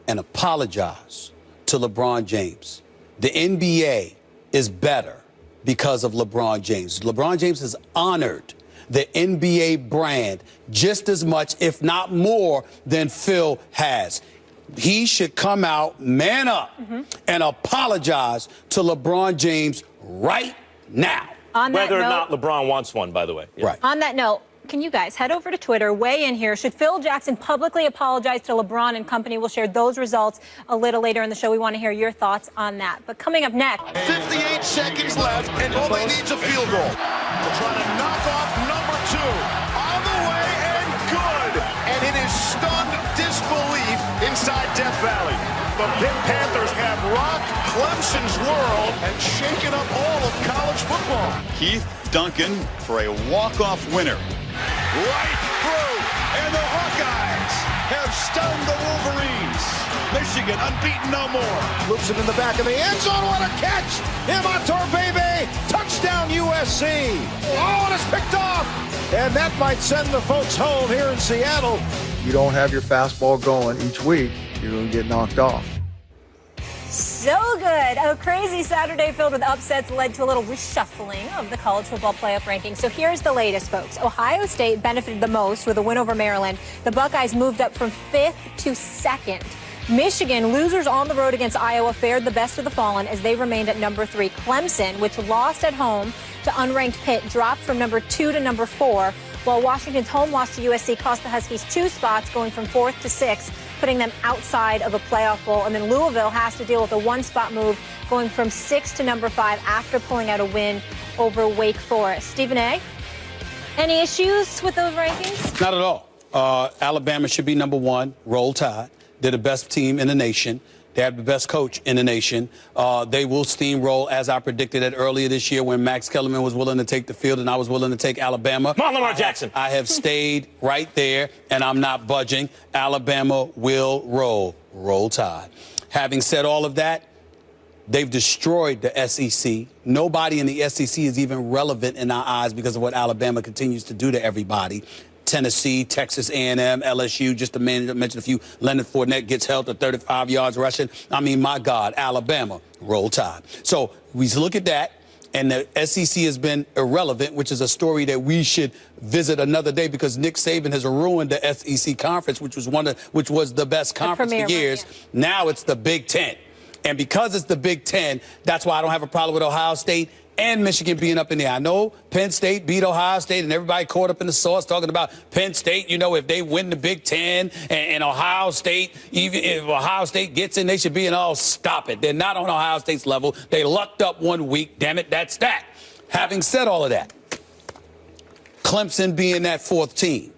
and apologize to LeBron James. The NBA is better because of LeBron James. LeBron James has honored the NBA brand just as much, if not more, than Phil has. He should come out, man up, and apologize to LeBron James right now.
Whether or not LeBron wants one, by the way.
Yeah. Right.
On that note, can you guys head over to Twitter, weigh in here. Should Phil Jackson publicly apologize to LeBron and company? We'll share those results a little later in the show. We want to hear your thoughts on that. But coming up next.
58 seconds left, and all they need is a field goal. They're trying to knock off number 2. On the way, and good. And it is stunned disbelief inside Death Valley. The Pitt Panthers have rocked Clemson's world and shaken up all of college football.
Keith Duncan for a walk-off winner.
Right through, and the Hawkeyes have stunned the Wolverines. Michigan unbeaten no more. Loops it in the back of the end zone. What a catch! Imator baby! Touchdown USC! Oh, and it's picked off! And that might send the folks home here in Seattle.
You don't have your fastball going each week, you're going to get knocked off.
So good. A crazy Saturday filled with upsets led to a little reshuffling of the college football playoff rankings. So here's the latest, folks. Ohio State benefited the most with a win over Maryland. The Buckeyes moved up from 5th to 2nd. Michigan, losers on the road against Iowa, fared the best of the fallen as they remained at number 3. Clemson, which lost at home to unranked Pitt, dropped from number 2 to number 4, while Washington's home loss to USC cost the Huskies 2 spots, going from 4th to 6th, putting them outside of a playoff bowl. And then Louisville has to deal with a 1-spot move, going from 6 to number 5 after pulling out a win over Wake Forest. Stephen A., any issues with those rankings?
Not at all. Alabama should be number 1, roll tide. They're the best team in the nation. They have the best coach in the nation. They will steamroll, as I predicted it earlier this year when Max Kellerman was willing to take the field and I was willing to take Alabama.
Come on, Lamar Jackson.
I have stayed right there, and I'm not budging. Alabama will roll. Roll tide. Having said all of that, they've destroyed the SEC. Nobody in the SEC is even relevant in our eyes because of what Alabama continues to do to everybody. Tennessee, Texas A&M, LSU, just to mention a few. Leonard Fournette gets held to 35 yards rushing. I mean, my God, Alabama, roll tide. So we look at that, and the SEC has been irrelevant, which is a story that we should visit another day because Nick Saban has ruined the SEC conference, which was the best conference for years. Now it's the Big Ten. And because it's the Big Ten, that's why I don't have a problem with Ohio State and Michigan being up in there. I know Penn State beat Ohio State, and everybody caught up in the sauce talking about Penn State. You know, if they win the Big Ten and Ohio State, even if Ohio State gets in, they should be in. Oh, stop it. They're not on Ohio State's level. They lucked up 1 week. Damn it, that's that. Having said all of that, Clemson being that 4th team,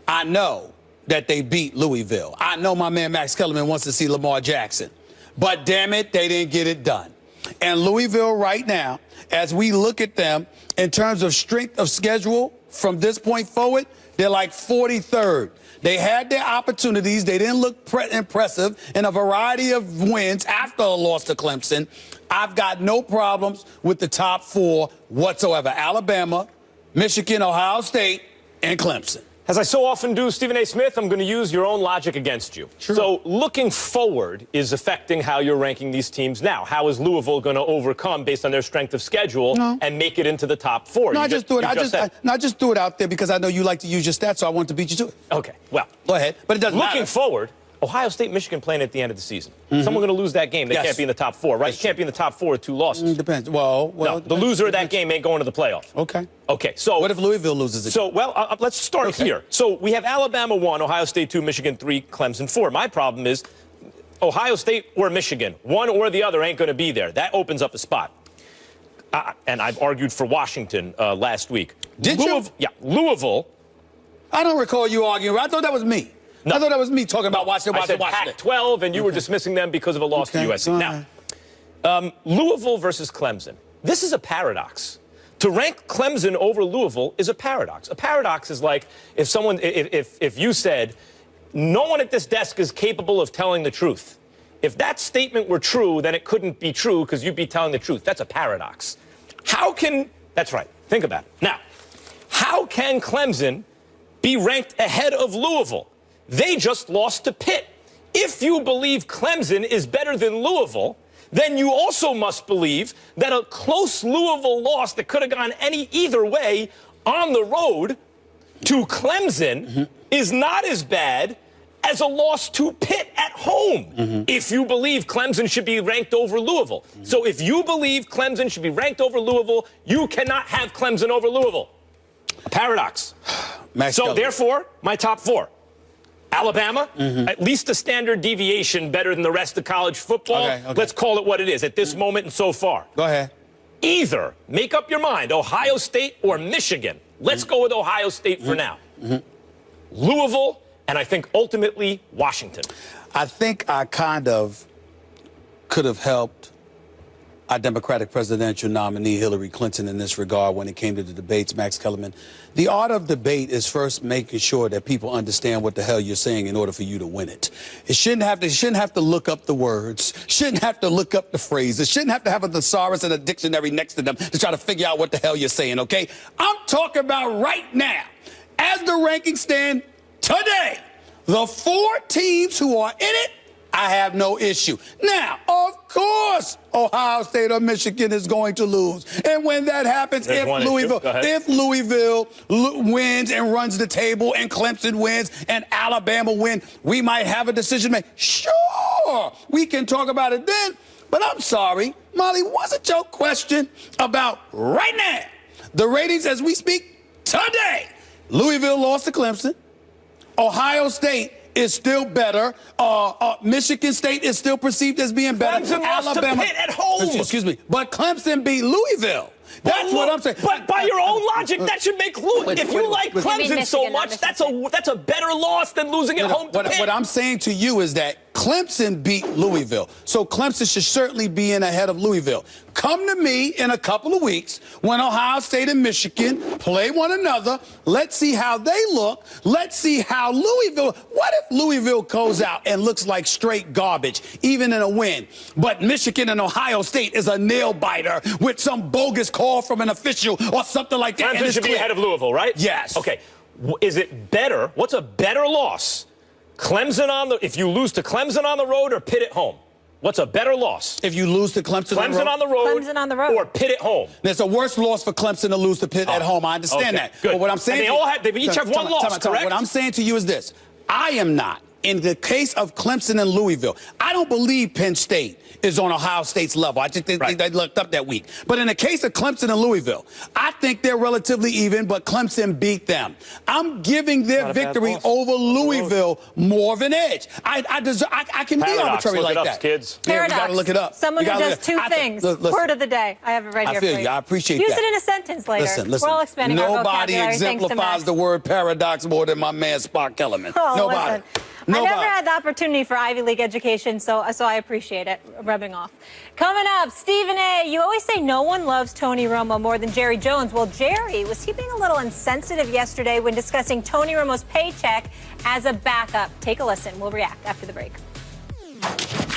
I know that they beat Louisville. I know my man Max Kellerman wants to see Lamar Jackson. But damn it, they didn't get it done. And Louisville right now, as we look at them in terms of strength of schedule from this point forward, they're like 43rd. They had their opportunities. They didn't look impressive in a variety of wins after a loss to Clemson. I've got no problems with the top 4 whatsoever. Alabama, Michigan, Ohio State, and Clemson.
As I so often do, Stephen A. Smith, I'm going to use your own logic against you.
Sure.
So looking forward is affecting how you're ranking these teams now. How is Louisville going to overcome based on their strength of schedule and make it into the top 4?
No, I just threw it out there because I know you like to use your stats, so I want to beat you to it.
Okay, well.
Go ahead, but it doesn't matter.
Looking forward, Ohio State, Michigan playing at the end of the season. Someone going to lose that game. They can't be in the top 4, right? You can't be in the top 4 with 2 losses.
Depends. Well,
no, the loser of that game ain't going to the playoff.
Okay.
Okay, so.
What if Louisville loses it?
So, well, let's start here. So we have Alabama 1, Ohio State 2, Michigan 3, Clemson 4. My problem is Ohio State or Michigan, one or the other ain't going to be there. That opens up a spot. And I've argued for Washington last week.
Did you?
Yeah, Louisville.
I don't recall you arguing. I thought that was me. No. I thought that was me talking about Washington.
I said Pac-12, and you were dismissing them because of a loss to USC. Now, Louisville versus Clemson. This is a paradox. To rank Clemson over Louisville is a paradox. A paradox is like if you said no one at this desk is capable of telling the truth. If that statement were true, then it couldn't be true because you'd be telling the truth. That's a paradox. That's right, think about it. Now, how can Clemson be ranked ahead of Louisville? They just lost to Pitt. If you believe Clemson is better than Louisville, then you also must believe that a close Louisville loss that could have gone either way on the road to Clemson is not as bad as a loss to Pitt at home, if you believe Clemson should be ranked over Louisville. So if you believe Clemson should be ranked over Louisville, you cannot have Clemson over Louisville. A paradox. Therefore, my top four. Alabama, at least a standard deviation better than the rest of college football. Okay. Let's call it what it is at this moment and so far.
Go ahead.
Either, make up your mind, Ohio State or Michigan. Let's go with Ohio State for now. Louisville, and I think ultimately Washington.
I think I kind of could have helped our Democratic presidential nominee Hillary Clinton in this regard when it came to the debates, Max Kellerman. The art of debate is first making sure that people understand what the hell you're saying in order for you to win it. It shouldn't have to look up the words, shouldn't have to look up the phrases, shouldn't have to have a thesaurus and a dictionary next to them to try to figure out what the hell you're saying, okay? I'm talking about right now, as the rankings stand today, the 4 teams who are in it, I have no issue. Now, of course, Ohio State or Michigan is going to lose. And when that happens, if Louisville wins and runs the table and Clemson wins and Alabama wins, we might have a decision made. Sure, we can talk about it then. But I'm sorry, Molly, wasn't your question about right now, the ratings as we speak today? Louisville lost to Clemson. Ohio State is still better. Michigan State is still perceived as being better.
Clemson lost to Pitt at home.
Excuse me. But Clemson beat Louisville. That's what I'm saying.
But by your own logic, that should make if you like Clemson so much, that's a better loss than losing at home to Pitt.
What I'm saying to you is that Clemson beat Louisville. So Clemson should certainly be in ahead of Louisville. Come to me in a couple of weeks when Ohio State and Michigan play one another. Let's see how they look. Let's see how Louisville. What if Louisville goes out and looks like straight garbage, even in a win? But Michigan and Ohio State is a nail biter with some bogus call from an official or something like that.
Clemson should be ahead of Louisville, right?
Yes.
Okay. Is it better? What's a better loss? If you lose to Clemson on the road or Pitt at home? What's a better loss?
If you lose to Clemson
on the road or Pitt at home?
There's a worse loss for Clemson to lose to Pitt at home. I understand that.
Good.
But what I'm saying,
they each have one loss, correct?
What I'm saying to you is this. I am not. In the case of Clemson and Louisville, I don't believe Penn State is on Ohio State's level. I just think they looked up that week. But in the case of Clemson andOuisville, I think they're relatively even, but Clemson beat them. I'm giving their victory over Louisville more of an edge. I can be arbitrary like that.
Kids.
Yeah, we got to look it up.
Someone who does two things. Word of the day. I have it right here for you.
I appreciate
Use
that.
it in a sentence later.
Listen.
We're all expanding our vocabulary.
Nobody exemplifies the word paradox more than my man Spock Kellerman.
Nobody. I never had the opportunity for Ivy League education, so I appreciate it rubbing off. Coming up, Stephen A., you always say no one loves Tony Romo more than Jerry Jones. Well, Jerry, was he being a little insensitive yesterday when discussing Tony Romo's paycheck as a backup? Take a listen. We'll react after the break.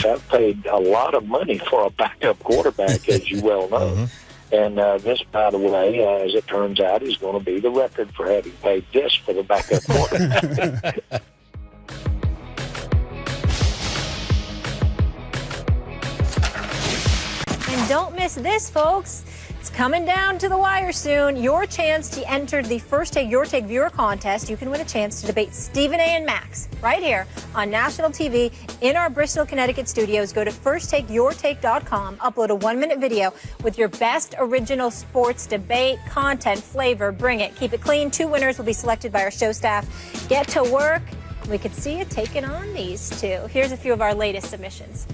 I've paid a lot of money for a backup quarterback, as you well know. And this, by the way, as it turns out, is going to be the record for having paid this for the backup quarterback.
And don't miss this, folks. It's coming down to the wire soon. Your chance to enter the First Take Your Take viewer contest. You can win a chance to debate Stephen A. and Max right here on national TV in our Bristol, Connecticut studios. Go to firsttakeyourtake.com. Upload a 1-minute video with your best original sports debate, content, flavor. Bring it. Keep it clean. 2 winners will be selected by our show staff. Get to work. We could see you taking on these two. Here's a few of our latest submissions.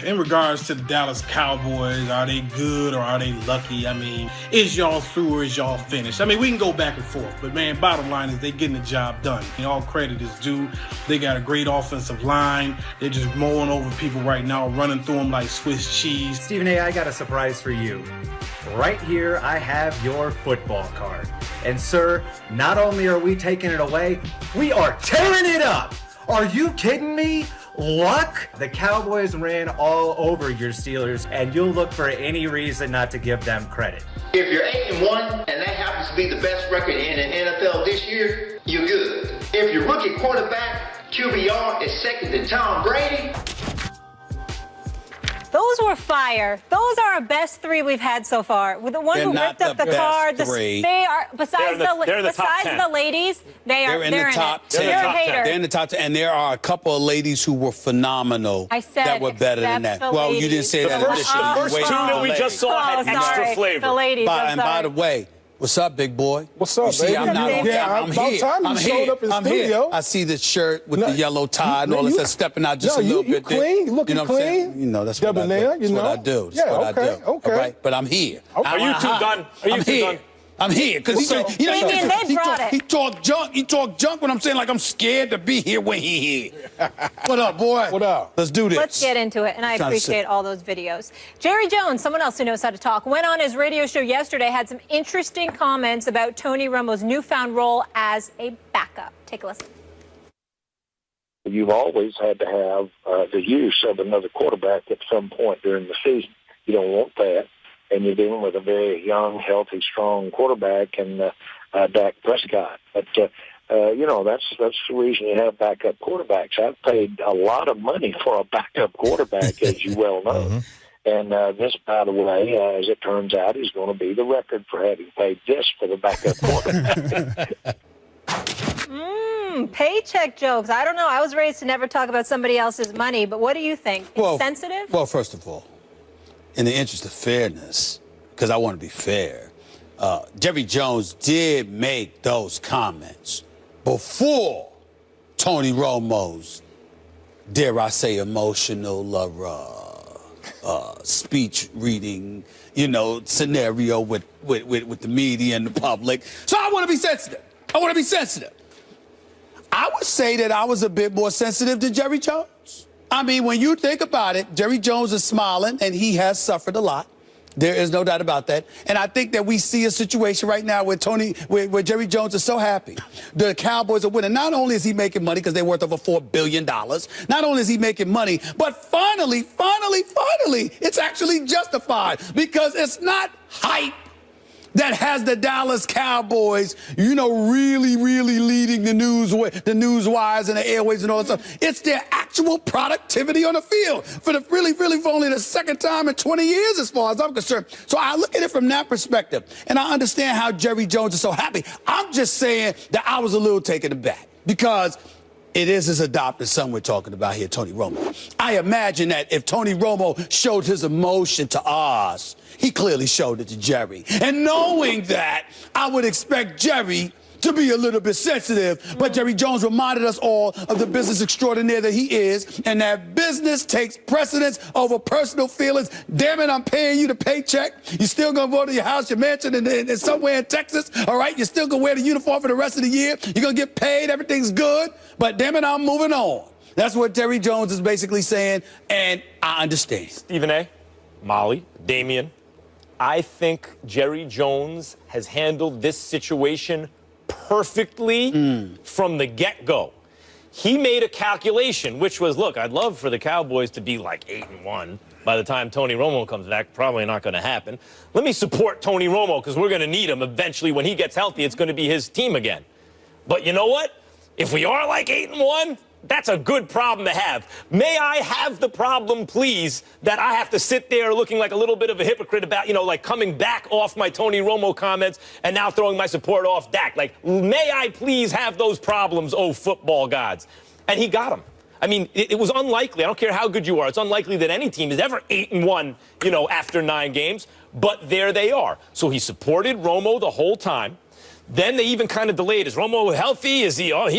In regards to the Dallas Cowboys, are they good or are they lucky? I mean, is y'all through or is y'all finished? I mean, we can go back and forth, but man, bottom line is they getting the job done. And all credit is due. They got a great offensive line. They're just mowing over people right now, running through them like Swiss cheese.
Stephen A., I got a surprise for you. Right here, I have your football card. And sir, not only are we taking it away, we are tearing it up. Are you kidding me? Luck? The Cowboys ran all over your Steelers, and you'll look for any reason not to give them credit.
If you're 8-1 and that happens to be the best record in the NFL this year, you're good. If your rookie quarterback QBR is second to Tom Brady.
Those were fire. Those are our best three we've had so far. With the one who ripped up the car, they are besides the ladies, they're in the top 10. You're a hater.
They're in the top 10, and there are a couple of ladies who were phenomenal.
I said
that were better than that. Well, you didn't say that.
The first two that we just saw had extra flavor.
The ladies.
And by the way, what's up, big boy?
What's up, baby?
I'm
about
here.
time you showed up in the studio.
I see the shirt with the yellow tie and all that stuff stepping out just a little bit.
Clean. You looking clean.
You know, that's what I do. That's what I do. That's what I do.
Okay.
All right? But I'm here.
Are you two done? Are you two done?
I'm here because he talk junk. He talk junk when I'm saying like I'm scared to be here when he here. What up, boy?
What up?
Let's do this.
Let's get into it, and I appreciate all those videos. Jerry Jones, someone else who knows how to talk, went on his radio show yesterday, had some interesting comments about Tony Romo's newfound role as a backup. Take a listen.
You've always had to have the use of another quarterback at some point during the season. You don't want that. And you're dealing with a very young, healthy, strong quarterback and Dak Prescott. But, that's the reason you have backup quarterbacks. I've paid a lot of money for a backup quarterback, as you well know. And this, by the way, as it turns out, is going to be the record for having paid this for the backup quarterback.
Paycheck jokes. I don't know. I was raised to never talk about somebody else's money, but what do you think? Insensitive?
Well, first of all, in the interest of fairness, because I want to be fair, Jerry Jones did make those comments before Tony Romo's, dare I say, emotional speech reading, scenario with the media and the public. So I want to be sensitive. I would say that I was a bit more sensitive to Jerry Jones. I mean, when you think about it, Jerry Jones is smiling, and he has suffered a lot. There is no doubt about that. And I think that we see a situation right now where where Jerry Jones is so happy. The Cowboys are winning. Not only is he making money because they're worth over $4 billion, not only is he making money, but finally, it's actually justified because it's not hype that has the Dallas Cowboys, really leading the news wires and the airwaves and all that stuff. It's their actual productivity on the field for only the second time in 20 years as far as I'm concerned. So I look at it from that perspective, and I understand how Jerry Jones is so happy. I'm just saying that I was a little taken aback because it is his adopted son we're talking about here, Tony Romo. I imagine that if Tony Romo showed his emotion to us, he clearly showed it to Jerry. And knowing that, I would expect Jerry to be a little bit sensitive. But Jerry Jones reminded us all of the business extraordinaire that he is, and that business takes precedence over personal feelings. Damn it, I'm paying you the paycheck. You're still going to go to your house, your mansion, and somewhere in Texas, all right? You're still going to wear the uniform for the rest of the year. You're going to get paid. Everything's good. But damn it, I'm moving on. That's what Jerry Jones is basically saying, and I understand.
Stephen A., Molly, Damian, I think Jerry Jones has handled this situation perfectly from the get-go. He made a calculation, which was, look, I'd love for the Cowboys to be like 8-1 by the time Tony Romo comes back. Probably not going to happen. Let me support Tony Romo because we're going to need him eventually. When he gets healthy, it's going to be his team again. But you know what? If we are like 8-1, that's a good problem to have. May I have the problem, please, that I have to sit there looking like a little bit of a hypocrite about, like coming back off my Tony Romo comments and now throwing my support off Dak. Like, may I please have those problems, oh football gods? And he got them. I mean, it was unlikely. I don't care how good you are. It's unlikely that any team is ever 8-1, after 9 games. But there they are. So he supported Romo the whole time. Then they even kind of delayed. Is Romo healthy? Is he? Oh,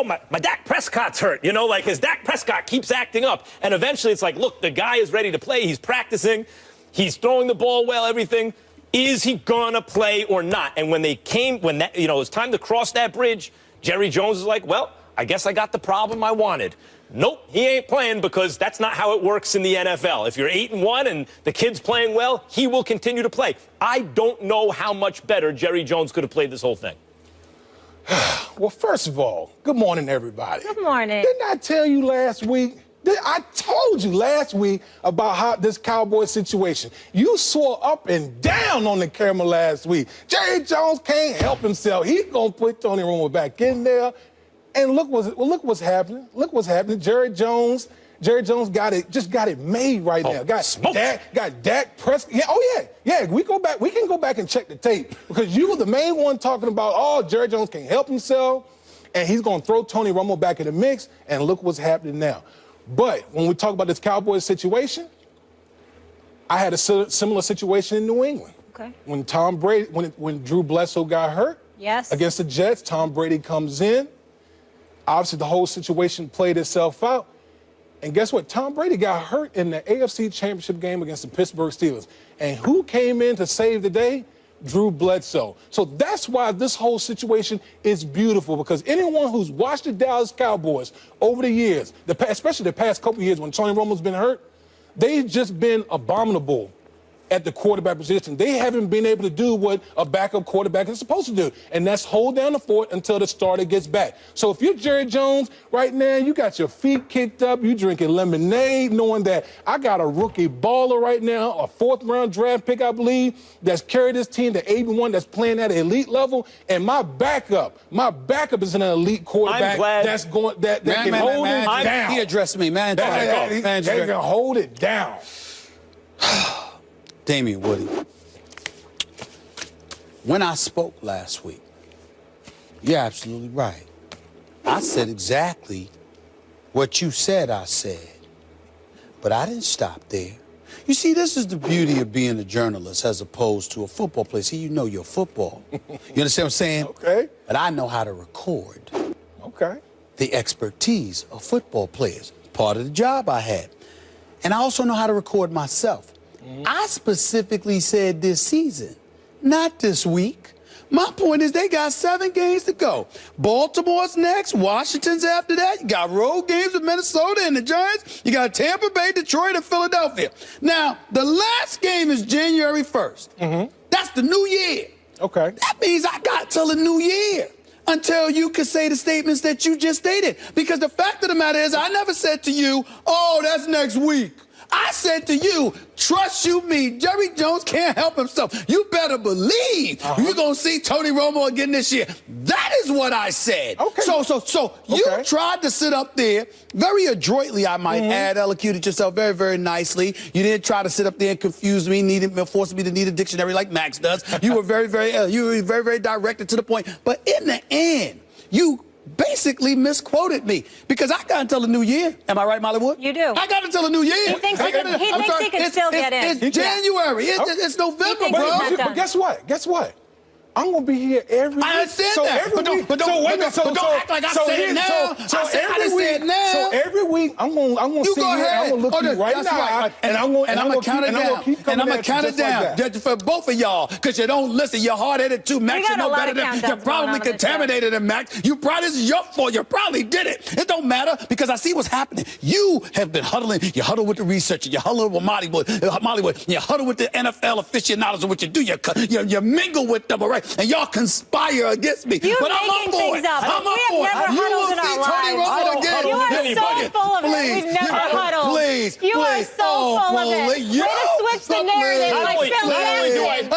my Dak Prescott's hurt. His Dak Prescott keeps acting up. And eventually it's like, look, the guy is ready to play. He's practicing. He's throwing the ball well, everything. Is he gonna play or not? And when it was time to cross that bridge, Jerry Jones is like, well, I guess I got the problem I wanted. Nope, he ain't playing because that's not how it works in the NFL. If you're 8-1 and the kid's playing well, he will continue to play. I don't know how much better Jerry Jones could have played this whole thing.
Well, first of all, good morning, everybody.
Good morning.
Didn't I tell you last week? I told you last week about how this Cowboys situation. You swore up and down on the camera last week. Jerry Jones can't help himself. He's going to put Tony Romo back in there. And look what's happening. Look what's happening. Jerry Jones got it made right now. Got Dak Prescott. Yeah. We can go back and check the tape because you were the main one talking about, Jerry Jones can't help himself, and he's going to throw Tony Romo back in the mix. And look what's happening now. But when we talk about this Cowboys situation, I had a similar situation in New England.
Okay.
When Tom Brady, when Drew Bledsoe got hurt against the Jets, Tom Brady comes in. Obviously, the whole situation played itself out. And guess what? Tom Brady got hurt in the AFC Championship game against the Pittsburgh Steelers. And who came in to save the day? Drew Bledsoe. So that's why this whole situation is beautiful, because anyone who's watched the Dallas Cowboys over the years, especially the past couple of years when Tony Romo's been hurt, they've just been abominable at the quarterback position. They haven't been able to do what a backup quarterback is supposed to do, and that's hold down the fort until the starter gets back. So if you're Jerry Jones right now, you got your feet kicked up, you drinking lemonade, knowing that I got a rookie baller right now, a fourth-round draft pick, I believe, that's carried this team to 8-1, that's playing at an elite level, and my backup is an elite quarterback that can hold it down.
He addressed me, man.
They can hold it down.
Damian Woody, when I spoke last week, you're absolutely right. I said exactly what you said I said, but I didn't stop there. You see, this is the beauty of being a journalist as opposed to a football player. See, you know your football. You understand what I'm saying?
Okay.
But I know how to record.
Okay.
The expertise of football players, part of the job I had. And I also know how to record myself. I specifically said this season, not this week. My point is they got 7 games to go. Baltimore's next, Washington's after that. You got road games with Minnesota and the Giants. You got Tampa Bay, Detroit, and Philadelphia. Now, the last game is January 1st. That's the new year.
Okay.
That means I got till the new year until you can say the statements that you just stated. Because the fact of the matter is I never said to you, that's next week. I said to you, trust you me, Jerry Jones can't help himself. You better believe you're going to see Tony Romo again this year. That is what I said. Okay. So you tried to sit up there very adroitly, I might add, elocuted yourself very, very nicely. You didn't try to sit up there and confuse me, force me to need a dictionary like Max does. You were very, very direct and to the point. But in the end, you basically misquoted me because I got until the new year. Am I right, Molly Wood?
You do.
I got until the new year.
He thinks he can still get in.
It's January. It's November, bro.
But guess what? I'm going to be here every week.
I understand that. But don't act like I said it now.
So every week, I'm going to sit here and I'm going to look you right in the eye, and I'm going to count it down.
And I'm going to count it down for both of y'all because you don't listen. You're hard-headed too. Max, you know better than you're probably contaminated than Max. This is your fault. You probably did it. It don't matter because I see what's happening. You have been huddling. You huddle with the researcher. You huddle with Molly Wood. You huddle with the NFL aficionados and what you do. You mingle with them, all right? And y'all conspire against me.
You're
but I'm up for it. I'm up for it. You will see Tony Romo again.
You are so full of it. We've never huddled.
Please.
You are so full of it. Way to switch the narrative like Phil Jackson.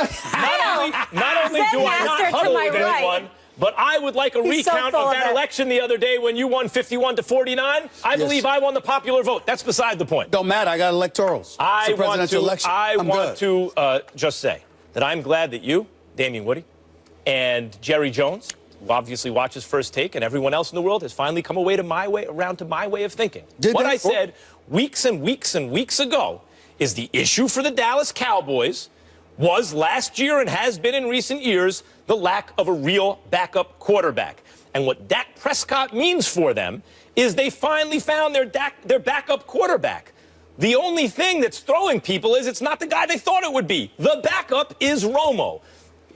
Not only do I not huddle with anyone, but I would like a recount of that election the other day when you won 51-49. I believe I won the popular vote. That's beside the point.
Don't matter. I got electorals.
I want to just say that I'm glad that you, Damian Woody, and Jerry Jones, who obviously watches First Take, and everyone else in the world has finally come around to my way of thinking. What I said weeks and weeks and weeks ago is the issue for the Dallas Cowboys was last year and has been in recent years the lack of a real backup quarterback. And what Dak Prescott means for them is they finally found their backup quarterback. The only thing that's throwing people is it's not the guy they thought it would be. The backup is Romo.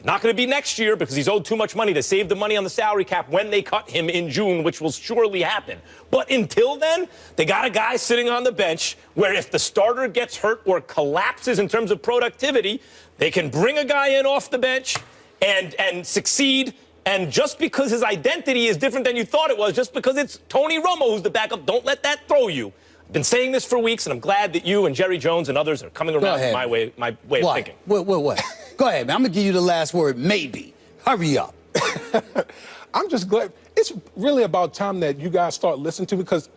Not going to be next year because he's owed too much money to save the money on the salary cap when they cut him in June, which will surely happen. But until then, they got a guy sitting on the bench where if the starter gets hurt or collapses in terms of productivity, they can bring a guy in off the bench and succeed. And just because his identity is different than you thought it was, just because it's Tony Romo who's the backup, don't let that throw you. I've been saying this for weeks, and I'm glad that you and Jerry Jones and others are coming around to my way of thinking.
What? Go ahead, man. I'm going to give you the last word, maybe. Hurry up.
I'm just glad. It's really about time that you guys start listening to me because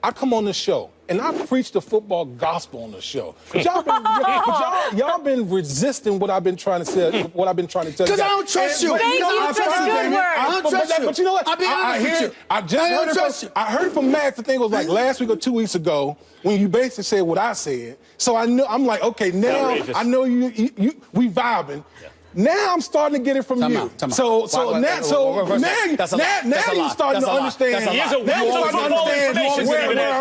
I come on the show and I preach the football gospel on the show. But y'all been resisting what I've been trying to say, what I've been trying to tell you.
Because I don't trust you.
Thank you for the good word.
I don't trust you.
But you know what?
I'll be honest with you.
I heard from Max, I think it was like last week or 2 weeks ago, when you basically said what I said. So I'm like, okay, now
outrageous.
I know we vibing. Yeah. Now I'm starting to get it from you. So now you're starting to understand.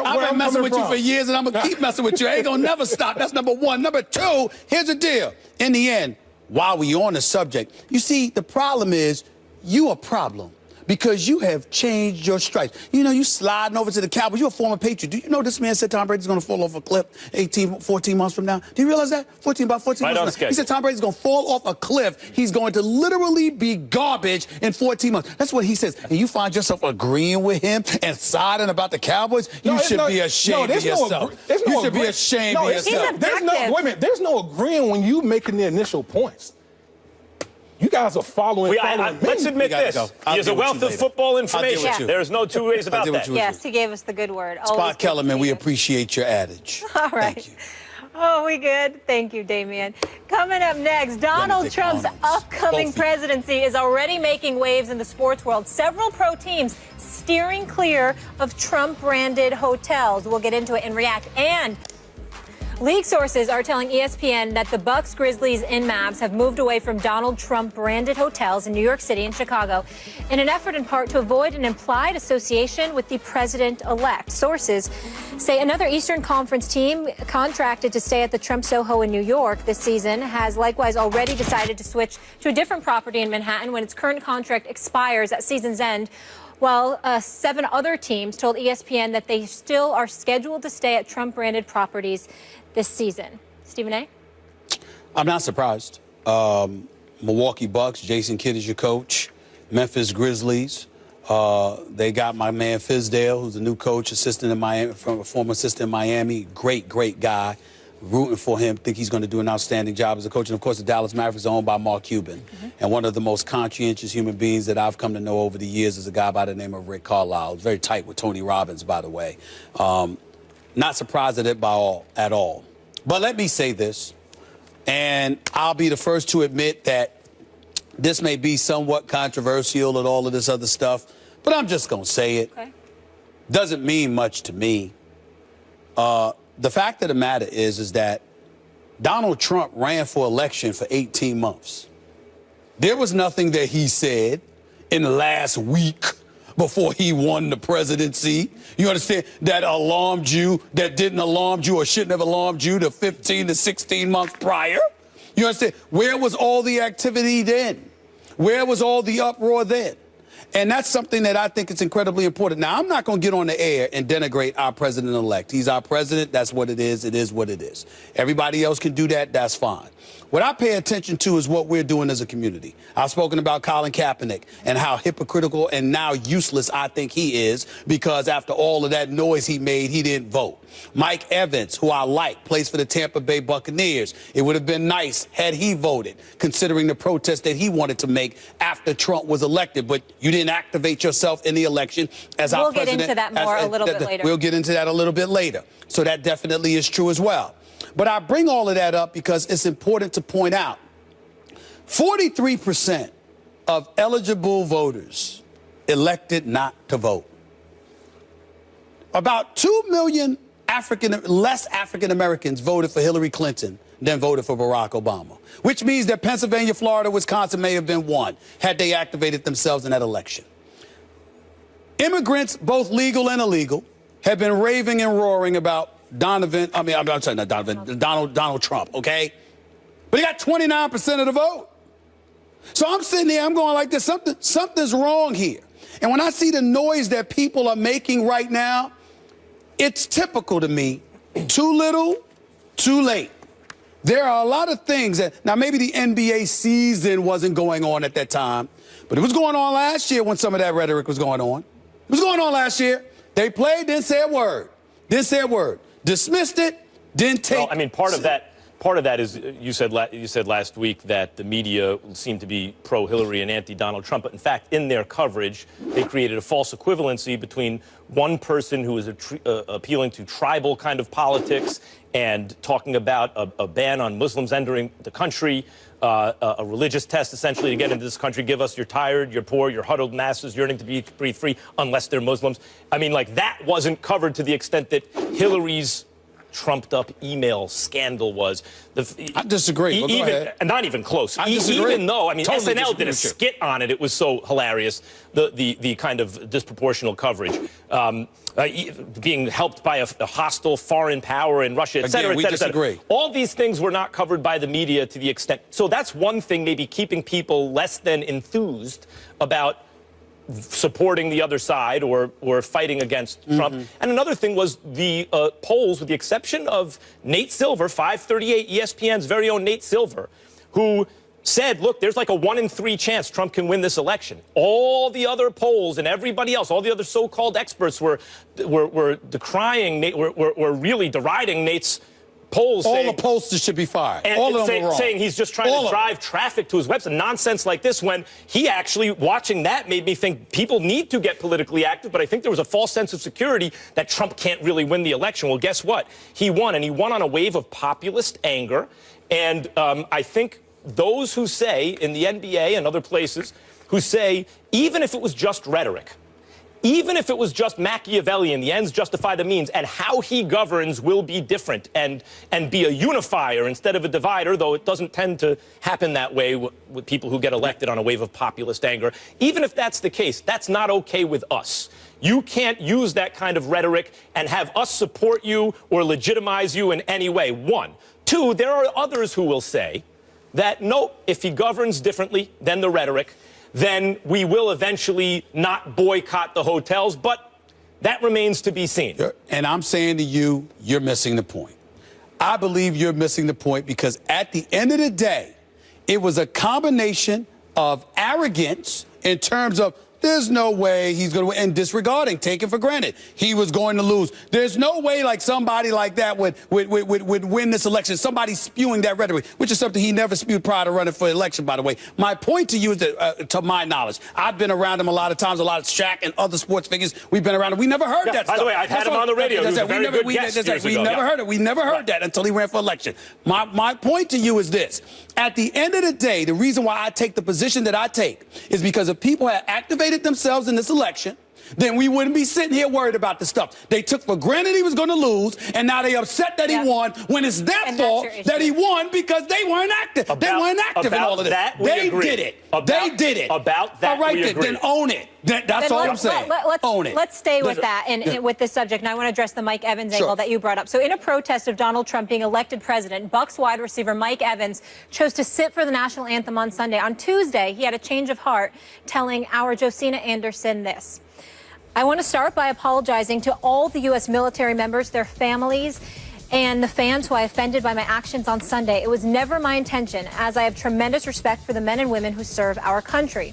I've been messing with you for years, and I'm going to keep messing with you. I ain't going to never stop. That's number one. Number two, here's the deal. In the end, while we on the subject, you see, the problem is you a problem. Because you have changed your stripes. You know, you sliding over to the Cowboys. You're a former Patriot. Do you know this man said Tom Brady's going to fall off a cliff 14 months from now? Do you realize that? 14 months from now. He said Tom Brady's going to fall off a cliff. He's going to literally be garbage in 14 months. That's what he says. And you find yourself agreeing with him and siding about the Cowboys? You should be ashamed of yourself. You should be ashamed of yourself.
There's no agreeing when you making the initial points. You guys are following.
Let's admit this. He has a wealth of football information. There's no two ways about that.
Yes, he gave us the good word.
Spot Kellerman, we appreciate your adage.
All right.
Thank you.
Oh, we good? Thank you, Damian. Coming up next, Donald Trump's upcoming presidency is already making waves in the sports world. Several pro teams steering clear of Trump-branded hotels. We'll get into it and react. And league sources are telling ESPN that the Bucks, Grizzlies, and Mavs have moved away from Donald Trump-branded hotels in New York City and Chicago in an effort in part to avoid an implied association with the president-elect. Sources say another Eastern Conference team contracted to stay at the Trump Soho in New York this season has likewise already decided to switch to a different property in Manhattan when its current contract expires at season's end. While 7 other teams told ESPN that they still are scheduled to stay at Trump-branded properties this season. Stephen A?
I'm not surprised. Milwaukee Bucks, Jason Kidd is your coach. Memphis Grizzlies, they got my man Fizdale, who's a new coach, assistant in Miami, from a former assistant in Miami. Great guy. Rooting for him. Think he's going to do an outstanding job as a coach. And, of course, the Dallas Mavericks are owned by Mark Cuban. And one of the most conscientious human beings that I've come to know over the years is a guy by the name of Rick Carlisle. Very tight with Tony Robbins, by the way. Not surprised at it at all. But let me say this, and I'll be the first to admit that this may be somewhat controversial and all of this other stuff, but I'm just going to say it. Okay. Doesn't mean much to me. The fact of the matter is that Donald Trump ran for election for 18 months. There was nothing that he said in the last week before he won the presidency, you understand, that alarmed you, that didn't alarm you or shouldn't have alarmed you the 15 to 16 months prior. You understand? Where was all the activity then? Where was all the uproar then? And that's something that I think is incredibly important. Now, I'm not going to get on the air and denigrate our president-elect. He's our president. That's what it is. It is what it is. Everybody else can do that. That's fine. What I pay attention to is what we're doing as a community. I've spoken about Colin Kaepernick and how hypocritical and now useless I think he is because after all of that noise he made, he didn't vote. Mike Evans, who I like, plays for the Tampa Bay Buccaneers. It would have been nice had he voted, considering the protest that he wanted to make after Trump was elected. But you didn't activate yourself in the election as our president.
We'll get into that more a little bit later.
We'll get into that a little bit later. So that definitely is true as well. But I bring all of that up because it's important to point out 43% of eligible voters elected not to vote. About 2 million less African Americans voted for Hillary Clinton than voted for Barack Obama, which means that Pennsylvania, Florida, Wisconsin may have been won had they activated themselves in that election. Immigrants, both legal and illegal, have been raving and roaring about Donald Trump, okay? But he got 29% of the vote. So I'm sitting there, I'm going like this, something's wrong here. And when I see the noise that people are making right now, it's typical to me. Too little, too late. There are a lot of things that, now maybe the NBA season wasn't going on at that time, but it was going on last year when some of that rhetoric was going on. It was going on last year. They played, didn't say a word. Didn't say a word. Dismissed it, didn't take.
Well, I mean, part of that is you said last week that the media seemed to be pro-Hillary and anti-Donald Trump. But in fact, in their coverage, they created a false equivalency between one person who was appealing to tribal kind of politics and talking about a ban on Muslims entering the country, a religious test essentially to get into this country. Give us, you're tired, you're poor, you're huddled masses yearning to be breathe free unless they're Muslims. I mean, like, that wasn't covered to the extent that Hillary's trumped-up email scandal was.
I disagree. Well, go ahead.
Not even close.
I disagree.
Even though, I mean,
Totally
SNL did a skit on it. It was so hilarious, the kind of disproportional coverage. Being helped by a hostile foreign power in Russia, et cetera,
Again,
et cetera, et
disagree.
cetera. All these things were not covered by the media to the extent. So that's one thing, maybe keeping people less than enthused about supporting the other side or fighting against Trump. And another thing was the polls, with the exception of Nate Silver, 538, ESPN's very own Nate Silver, who said, look, there's like a 1 in 3 chance Trump can win this election. All the other polls and everybody else, all the other so-called experts were decrying, were really deriding Nate's polls.
All the pollsters should be fired.
And
all of them are wrong.
Saying he's just trying to drive traffic to his website. Nonsense like this, when he actually, watching that, made me think people need to get politically active, but I think there was a false sense of security that Trump can't really win the election. Well, guess what? He won, and he won on a wave of populist anger. And I think those who say, in the NBA and other places, who say, even if it was just rhetoric, even if it was just Machiavellian, the ends justify the means, and how he governs will be different and be a unifier instead of a divider, though it doesn't tend to happen that way with people who get elected on a wave of populist anger. Even if that's the case, that's not okay with us. You can't use that kind of rhetoric and have us support you or legitimize you in any way. 1. 2, there are others who will say that, no, if he governs differently than the rhetoric, then we will eventually not boycott the hotels, but that remains to be seen.
And I'm saying to you, you're missing the point. I believe you're missing the point because at the end of the day, it was a combination of arrogance in terms of there's no way he's going to win, and disregarding, taking for granted he was going to lose. There's no way like somebody like that would win this election. Somebody spewing that rhetoric, which is something he never spewed prior to running for election, by the way. My point to you is that, to my knowledge, I've been around him a lot of times, a lot of Shaq and other sports figures. We've been around him. We never heard that stuff.
By the way, I've had him on the radio. He was a very good guest.
We never heard it. We never heard that until he ran for election. My point to you is this. At the end of the day, the reason why I take the position that I take is because if people had activated themselves in this election, then we wouldn't be sitting here worried about the stuff. They took for granted he was going to lose, and now they upset that he won when it's their fault that he won because they weren't active. They weren't active in all of this. They did it. They did it.
About that,
all right, then own it. That's all I'm saying. Own it.
Let's stay with that and with this subject. And I want to address the Mike Evans angle that you brought up. So in a protest of Donald Trump being elected president, Bucs wide receiver Mike Evans chose to sit for the national anthem on Sunday. On Tuesday, he had a change of heart, telling our Josina Anderson this. I want to start by apologizing to all the U.S. military members, their families, and the fans who I offended by my actions on Sunday. It was never my intention, as I have tremendous respect for the men and women who serve our country.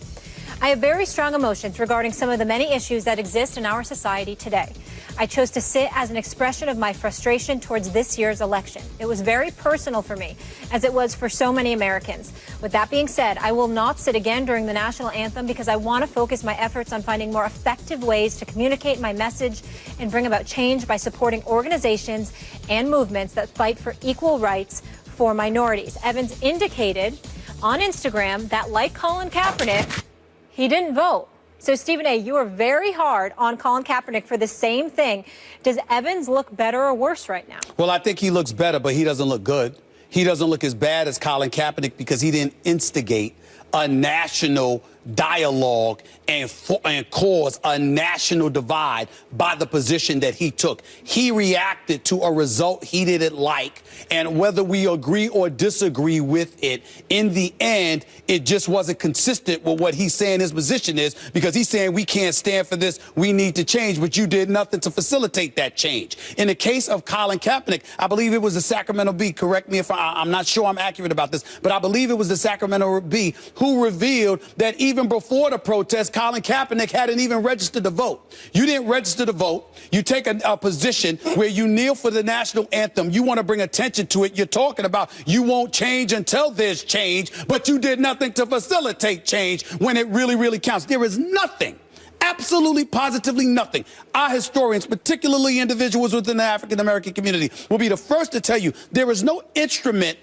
I have very strong emotions regarding some of the many issues that exist in our society today. I chose to sit as an expression of my frustration towards this year's election. It was very personal for me, as it was for so many Americans. With that being said, I will not sit again during the national anthem because I want to focus my efforts on finding more effective ways to communicate my message and bring about change by supporting organizations and movements that fight for equal rights for minorities. Evans indicated on Instagram that, like Colin Kaepernick, he didn't vote. So, Stephen A., you are very hard on Colin Kaepernick for the same thing. Does Evans look better or worse right now?
Well, I think he looks better, but he doesn't look good. He doesn't look as bad as Colin Kaepernick because he didn't instigate a national dialogue and cause a national divide by the position that he took. He reacted to a result he didn't like, and whether we agree or disagree with it, in the end, it just wasn't consistent with what he's saying his position is, because he's saying we can't stand for this, we need to change, but you did nothing to facilitate that change. In the case of Colin Kaepernick, I believe it was the Sacramento Bee, correct me if I'm not sure I'm accurate about this, but I believe it was the Sacramento Bee who revealed that even before the protest, Colin Kaepernick hadn't even registered to vote. You didn't register to vote. You take a position where you kneel for the national anthem. You want to bring attention to it. You're talking about you won't change until there's change, but you did nothing to facilitate change when it really, really counts. There is nothing, absolutely, positively nothing. Our historians, particularly individuals within the African-American community, will be the first to tell you there is no instrument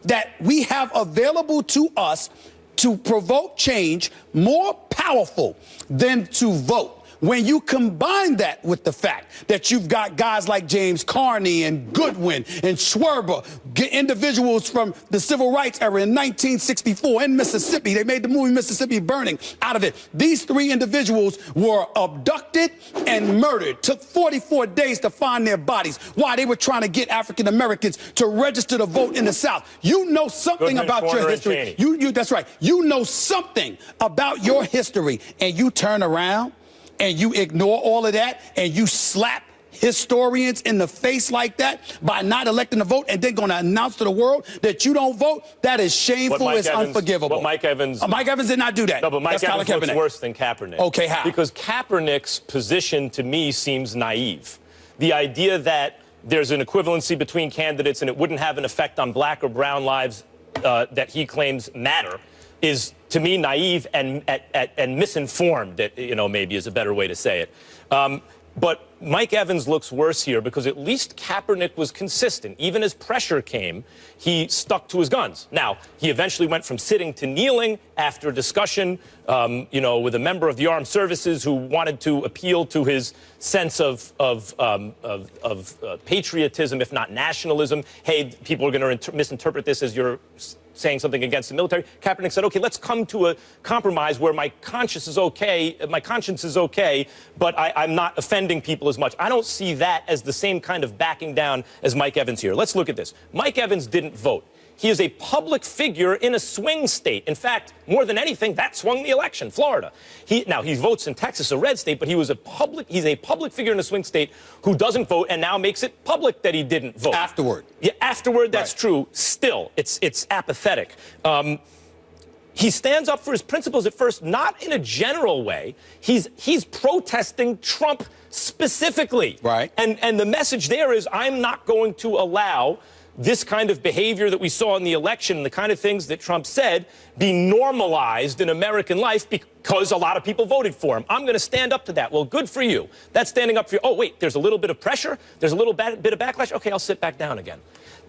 that we have available to us to provoke change more powerful than to vote. When you combine that with the fact that you've got guys like James Carney and Goodwin and Schwerber, individuals from the civil rights era in 1964 in Mississippi, they made the movie Mississippi Burning out of it. These three individuals were abducted and murdered. Took 44 days to find their bodies. Why? They were trying to get African Americans to register to vote in the South. You know something about your history. That's right. You know something about your history, and you turn around and you ignore all of that, and you slap historians in the face like that by not electing to vote and then going to announce to the world that you don't vote. That is shameful. It's unforgivable.
But Mike Evans
did not do that.
No, but Mike Evans looks worse than Kaepernick.
Okay, how?
Because Kaepernick's position to me seems naive. The idea that there's an equivalency between candidates and it wouldn't have an effect on black or brown lives that he claims matter is, to me, naive and misinformed, maybe is a better way to say it. But Mike Evans looks worse here because at least Kaepernick was consistent. Even as pressure came, he stuck to his guns. Now, he eventually went from sitting to kneeling after a discussion, with a member of the armed services who wanted to appeal to his sense of patriotism, if not nationalism. Hey, people are going to misinterpret this as you're saying something against the military. Kaepernick said, okay, let's come to a compromise where my conscience is okay, but I'm not offending people as much. I don't see that as the same kind of backing down as Mike Evans here. Let's look at this. Mike Evans didn't vote. He is a public figure in a swing state. In fact, more than anything, that swung the election, Florida. He votes in Texas, a red state, but he's a public figure in a swing state who doesn't vote and now makes it public that he didn't vote.
Afterward.
Yeah, afterward, that's true. Still, it's apathetic. He stands up for his principles at first, not in a general way. He's protesting Trump specifically.
Right.
And the message there is, I'm not going to allow this kind of behavior that we saw in the election and the kind of things that Trump said be normalized in American life because a lot of people voted for him. I'm going to stand up to that. Well, good for you. That's standing up for you. Oh, wait, there's a little bit of pressure. There's a little bit of backlash. Okay, I'll sit back down again.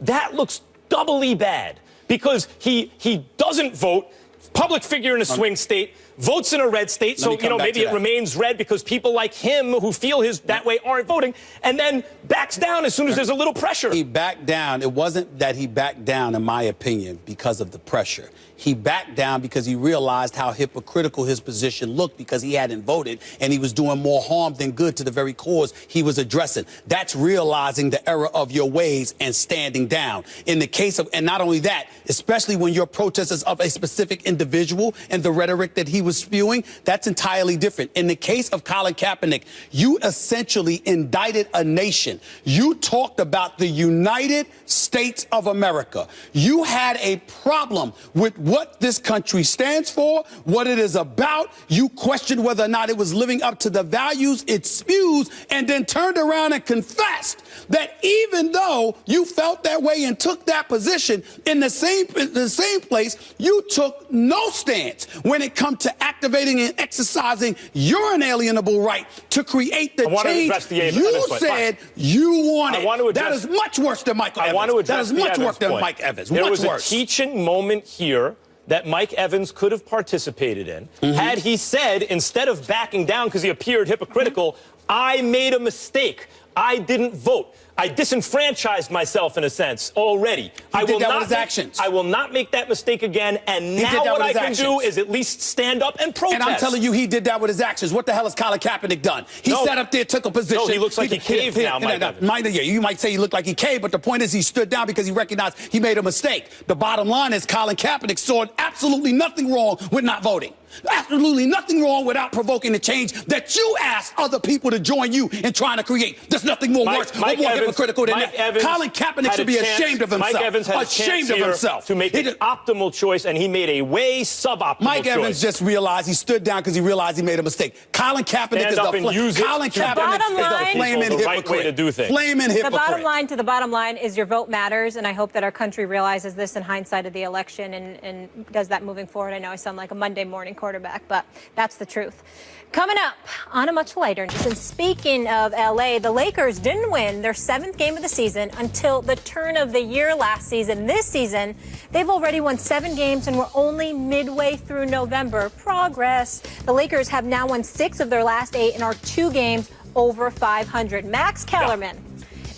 That looks doubly bad because he doesn't vote, public figure in a swing state, votes in a red state, so maybe it remains red because people like him who feel that way aren't voting, and then backs down as soon as there's a little pressure.
He backed down. It wasn't that he backed down, in my opinion, because of the pressure. He backed down because he realized how hypocritical his position looked because he hadn't voted and he was doing more harm than good to the very cause he was addressing. That's realizing the error of your ways and standing down. In the case of, and not only that, especially when your protest is of a specific individual and the rhetoric that he was spewing, that's entirely different. In the case of Colin Kaepernick, you essentially indicted a nation. You talked about the United States of America. You had a problem with what this country stands for, what it is about. You questioned whether or not it was living up to the values it spews, and then turned around and confessed that even though you felt that way and took that position, in the same place, you took no stance when it comes to activating and exercising your inalienable right to create the change you said you wanted. That is much worse than Mike Evans. That is much worse than Mike Evans.
There was a teaching moment here that Mike Evans could have participated in had he said, instead of backing down because he appeared hypocritical, I made a mistake. I didn't vote. I disenfranchised myself in a sense already.
He did that with his actions.
I will not make that mistake again. And now what I can do is at least stand up and protest.
And I'm telling you, he did that with his actions. What the hell has Colin Kaepernick done? He sat up there, took a position.
No, he looks like he caved now, Mike Evans.
Yeah, you might say he looked like he caved, but the point is he stood down because he recognized he made a mistake. The bottom line is Colin Kaepernick saw absolutely nothing wrong with not voting. Absolutely nothing wrong without provoking the change that you asked other people to join you in trying to create. There's nothing more worse or more hypocritical than that. Colin Kaepernick should be ashamed of himself.
Mike Evans had
ashamed of himself
to make an optimal choice, and he made a way suboptimal choice.
Mike Evans just realized he stood down because he realized he made a mistake. Colin Kaepernick is the flaming hypocrite. Flaming hypocrite.
The bottom line to the bottom line is your vote matters, and I hope that our country realizes this in hindsight of the election and does that moving forward. I know I sound like a Monday morning quarterback, but that's the truth. Coming up on a much lighter note, and speaking of LA, the Lakers didn't win their 7th game of the season until the turn of the year last season. This season, they've already won 7 games and we're only midway through November. Progress. The Lakers have now won 6 of their last 8 and are 2 games over 500. Max Kellerman.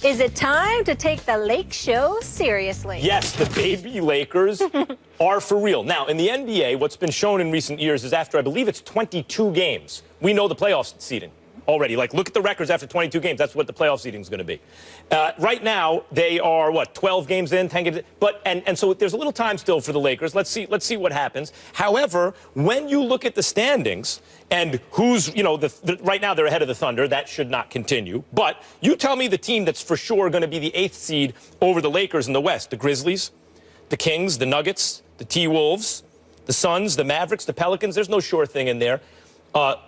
Is it time to take the Lake Show seriously?
Yes, the baby Lakers are for real. Now, in the NBA, what's been shown in recent years is after, I believe it's 22 games, we know the playoff seeding already. Like, look at the records after 22 games. That's what the playoff seeding is going to be. Right now, they are, 12 games in, 10 games in? And so there's a little time still for the Lakers. Let's see what happens. However, when you look at the standings and who's, right now they're ahead of the Thunder. That should not continue. But you tell me the team that's for sure going to be the 8th seed over the Lakers in the West. The Grizzlies, the Kings, the Nuggets, the T-Wolves, the Suns, the Mavericks, the Pelicans. There's no sure thing in there.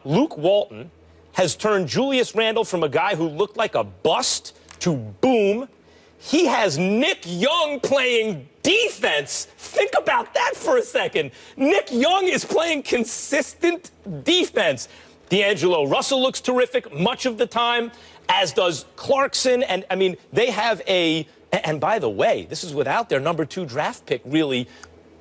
Luke Walton has turned Julius Randle from a guy who looked like a bust to boom. He has Nick Young playing defense. Think about that for a second. Nick Young is playing consistent defense. D'Angelo Russell looks terrific much of the time, as does Clarkson. And, I mean, they have and by the way, this is without their number 2 draft pick really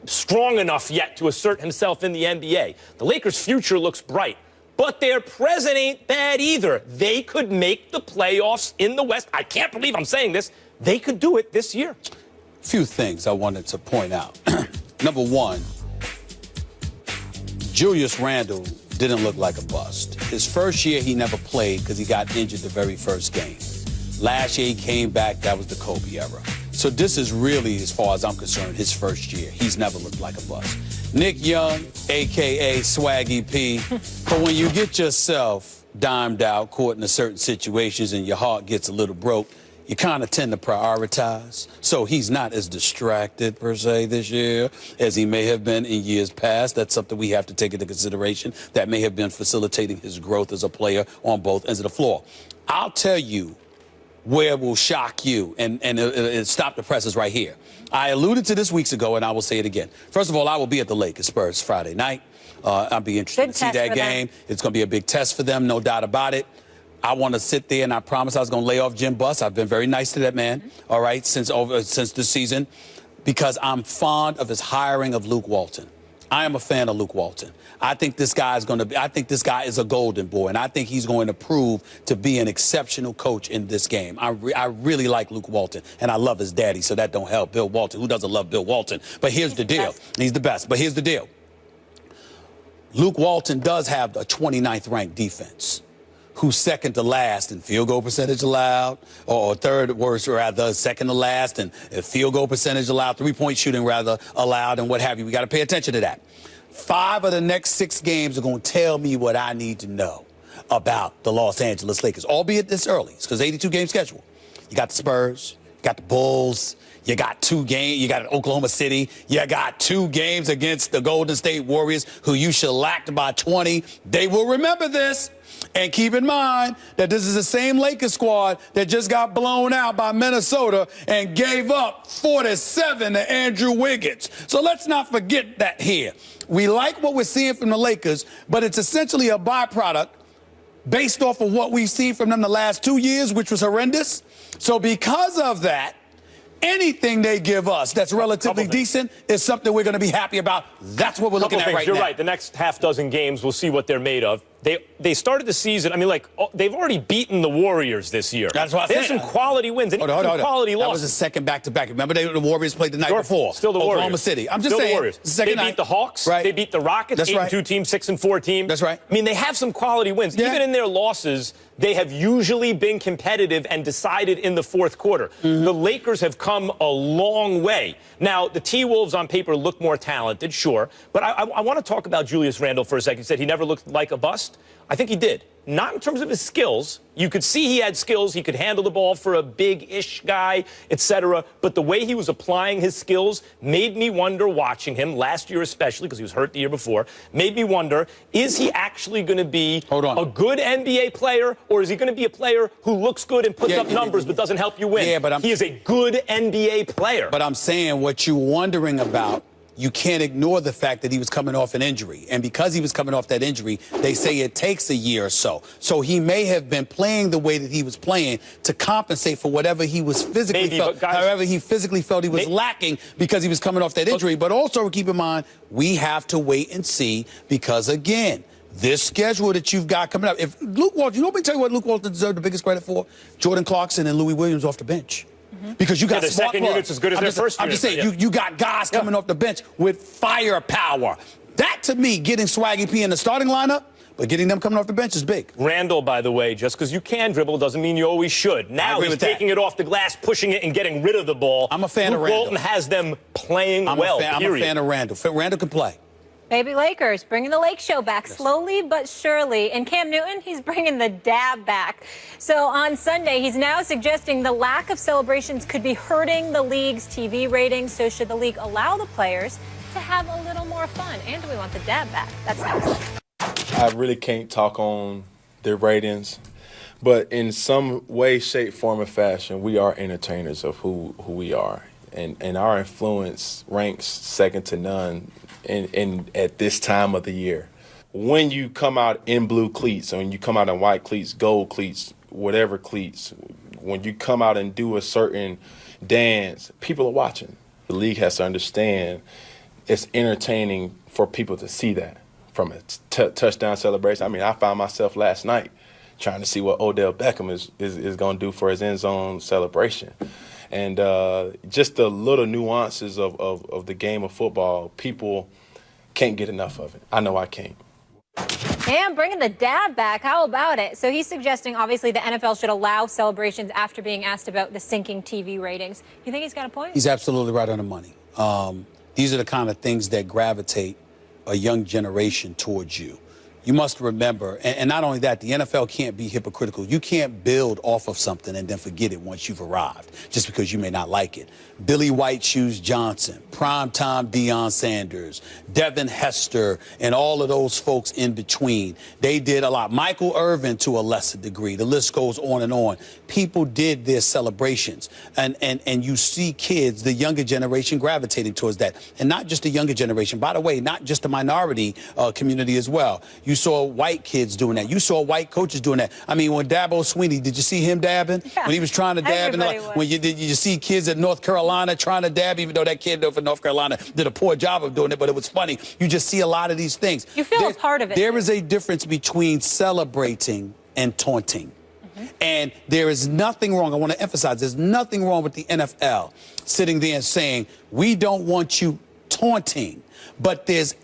strong enough yet to assert himself in the NBA. The Lakers' future looks bright. But their present ain't bad either. They could make the playoffs in the West. I can't believe I'm saying this. They could do it this year.
Few things I wanted to point out. Number one, Julius Randle didn't look like a bust. His first year, he never played because he got injured the very first game. Last year, he came back. That was the Kobe era. So this is really, as far as I'm concerned, his first year. He's never looked like a bust. Nick Young, a.k.a. Swaggy P. But when you get yourself dimed out, caught in certain situations, and your heart gets a little broke, you kind of tend to prioritize. So he's not as distracted, per se, this year as he may have been in years past. That's something we have to take into consideration. That may have been facilitating his growth as a player on both ends of the floor. I'll tell you where it will shock you, and stop the presses right here. I alluded to this weeks ago, and I will say it again. First of all, I will be at the Lakers Spurs Friday night. I'll be interested to see that game. It's going to be a big test for them, no doubt about it. I want to sit there, and I promised I was going to lay off Jim Buss. I've been very nice to that man, all right, since this season, because I'm fond of his hiring of Luke Walton. I am a fan of Luke Walton. I think this guy is a golden boy, and I think he's going to prove to be an exceptional coach in this game. I really like Luke Walton, and I love his daddy, so that don't help. Bill Walton. Who doesn't love Bill Walton? But here's the deal. He's the best. But here's the deal. Luke Walton does have a 29th ranked defense, who's second to last in field goal percentage allowed, or third worst, rather, second to last in field goal percentage allowed, 3-point shooting rather allowed, and what have you. We got to pay attention to that. 5 of the next 6 games are going to tell me what I need to know about the Los Angeles Lakers, albeit this early. It's because 82-game schedule. You got the Spurs, you got the Bulls, you got 2 games, you got Oklahoma City, you got 2 games against the Golden State Warriors, who you shellacked by 20. They will remember this. And keep in mind that this is the same Lakers squad that just got blown out by Minnesota and gave up 47 to Andrew Wiggins. So let's not forget that here. We like what we're seeing from the Lakers, but it's essentially a byproduct based off of what we've seen from them the last 2 years, which was horrendous. So because of that, anything they give us that's relatively decent is something we're going to be happy about. That's what we're looking at right now.
You're right. The next half dozen games, we'll see what they're made of. They started the season, they've already beaten the Warriors this year.
That's what I
There's
said.
some quality wins and some quality losses.
That was the second back-to-back. Remember, the Warriors played the night before.
Still the
Oklahoma
Warriors.
City. I'm just
Still
saying.
The Warriors.
They
beat the Hawks.
Right.
They beat the Rockets.
That's
8-2 team, 6-4 team.
That's right.
They have some quality wins.
Yeah.
Even in their losses, they have usually been competitive and decided in the fourth quarter. The Lakers have come a long way. Now, the T-Wolves on paper look more talented, sure. But I want to talk about Julius Randle for a second. You said he never looked like a bust. I think he did. Not in terms of his skills. You could see he had skills. He could handle the ball for a big-ish guy, etc. But the way he was applying his skills made me wonder, watching him, last year especially, because he was hurt the year before, made me wonder, is he actually going to be a good NBA player, or is he going to be a player who looks good and puts up numbers but doesn't help you win?
Yeah, but
he is a good NBA player.
But I'm saying what you're wondering about, you can't ignore the fact that he was coming off an injury. And because he was coming off that injury, they say it takes a year or so. So he may have been playing the way that he was playing to compensate for whatever he was physically however he physically felt he was lacking because he was coming off that injury. But also keep in mind, we have to wait and see because, again, this schedule that you've got coming up, if Luke Walton, you know, let me tell you what Luke Walton deserved the biggest credit for? Jordan Clarkson and Louis Williams off the bench. Because you got
the
smart
second
plugs.
unit's as good as their first
I'm
unit.
just saying, you got guys coming off the bench with firepower. That, to me, getting Swaggy P in the starting lineup, but getting them coming off the bench is big.
Randall, by the way, just because you can dribble doesn't mean you always should. Now he's taking it off the glass, pushing it, and getting rid of the ball.
I'm a fan of
Luke
Randall.
Walton has them playing well,
I'm a fan of Randall. Randall can play.
Baby Lakers bringing the Lake Show back slowly but surely. And Cam Newton, he's bringing the dab back. So on Sunday, he's now suggesting the lack of celebrations could be hurting the league's TV ratings. So should the league allow the players to have a little more fun? And do we want the dab back? That's next.
I really can't talk on their ratings, but in some way, shape, form, or fashion, we are entertainers of who we are. And our influence ranks second to none in at this time of the year. When you come out in blue cleats, or when you come out in white cleats, gold cleats, whatever cleats, when you come out and do a certain dance, people are watching. The league has to understand it's entertaining for people to see that. From a touchdown celebration, I found myself last night trying to see what Odell Beckham is going to do for his end zone celebration. And just the little nuances of the game of football, people can't get enough of it. I know I can't.
And bringing the dab back, how about it? So he's suggesting, obviously, the NFL should allow celebrations after being asked about the sinking TV ratings. You think he's got a point?
He's absolutely right on the money. These are the kind of things that gravitate a young generation towards you. You must remember, and not only that, the NFL can't be hypocritical. You can't build off of something and then forget it once you've arrived, just because you may not like it. Billy White Shoes Johnson, primetime Deion Sanders, Devin Hester, and all of those folks in between. They did a lot. Michael Irvin to a lesser degree. The list goes on and on. People did their celebrations. And you see kids, the younger generation, gravitating towards that. And not just the younger generation. By the way, not just the minority community as well. You saw white kids doing that. You saw white coaches doing that. When Dabo Swinney, did you see him dabbing? Yeah. When he was trying to dab? When you see kids at North Carolina trying to dab, even though that kid for North Carolina did a poor job of doing it, but it was funny. You just see a lot of these things.
You feel a part of it.
There is a difference between celebrating and taunting. And there is nothing wrong. I want to emphasize, there's nothing wrong with the NFL sitting there and saying, we don't want you taunting. But there's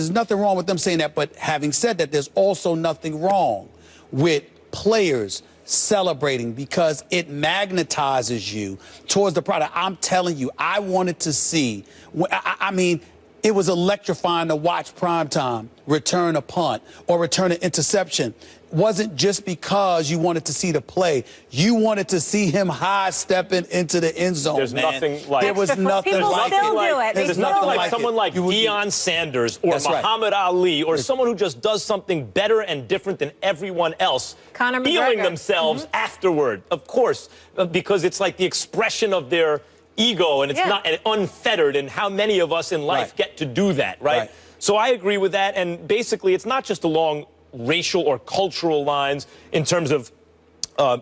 nothing wrong with them saying that. But having said that, there's also nothing wrong with players celebrating because it magnetizes you towards the product. I'm telling you, I wanted to see, it was electrifying to watch Primetime return a punt or return an interception. Wasn't just because you wanted to see the play. You wanted to see him high-stepping into the end zone,
There's nothing like...
There was nothing
People
like
still
it.
do it.
There's nothing like someone like Deion Sanders or Muhammad Ali or someone who just does something better and different than everyone else,
Conor
feeling
McGregor.
themselves afterward, of course, because it's like the expression of their ego and it's not unfettered, and how many of us in life get to do that, right? So I agree with that, and basically it's not just along racial or cultural lines in terms of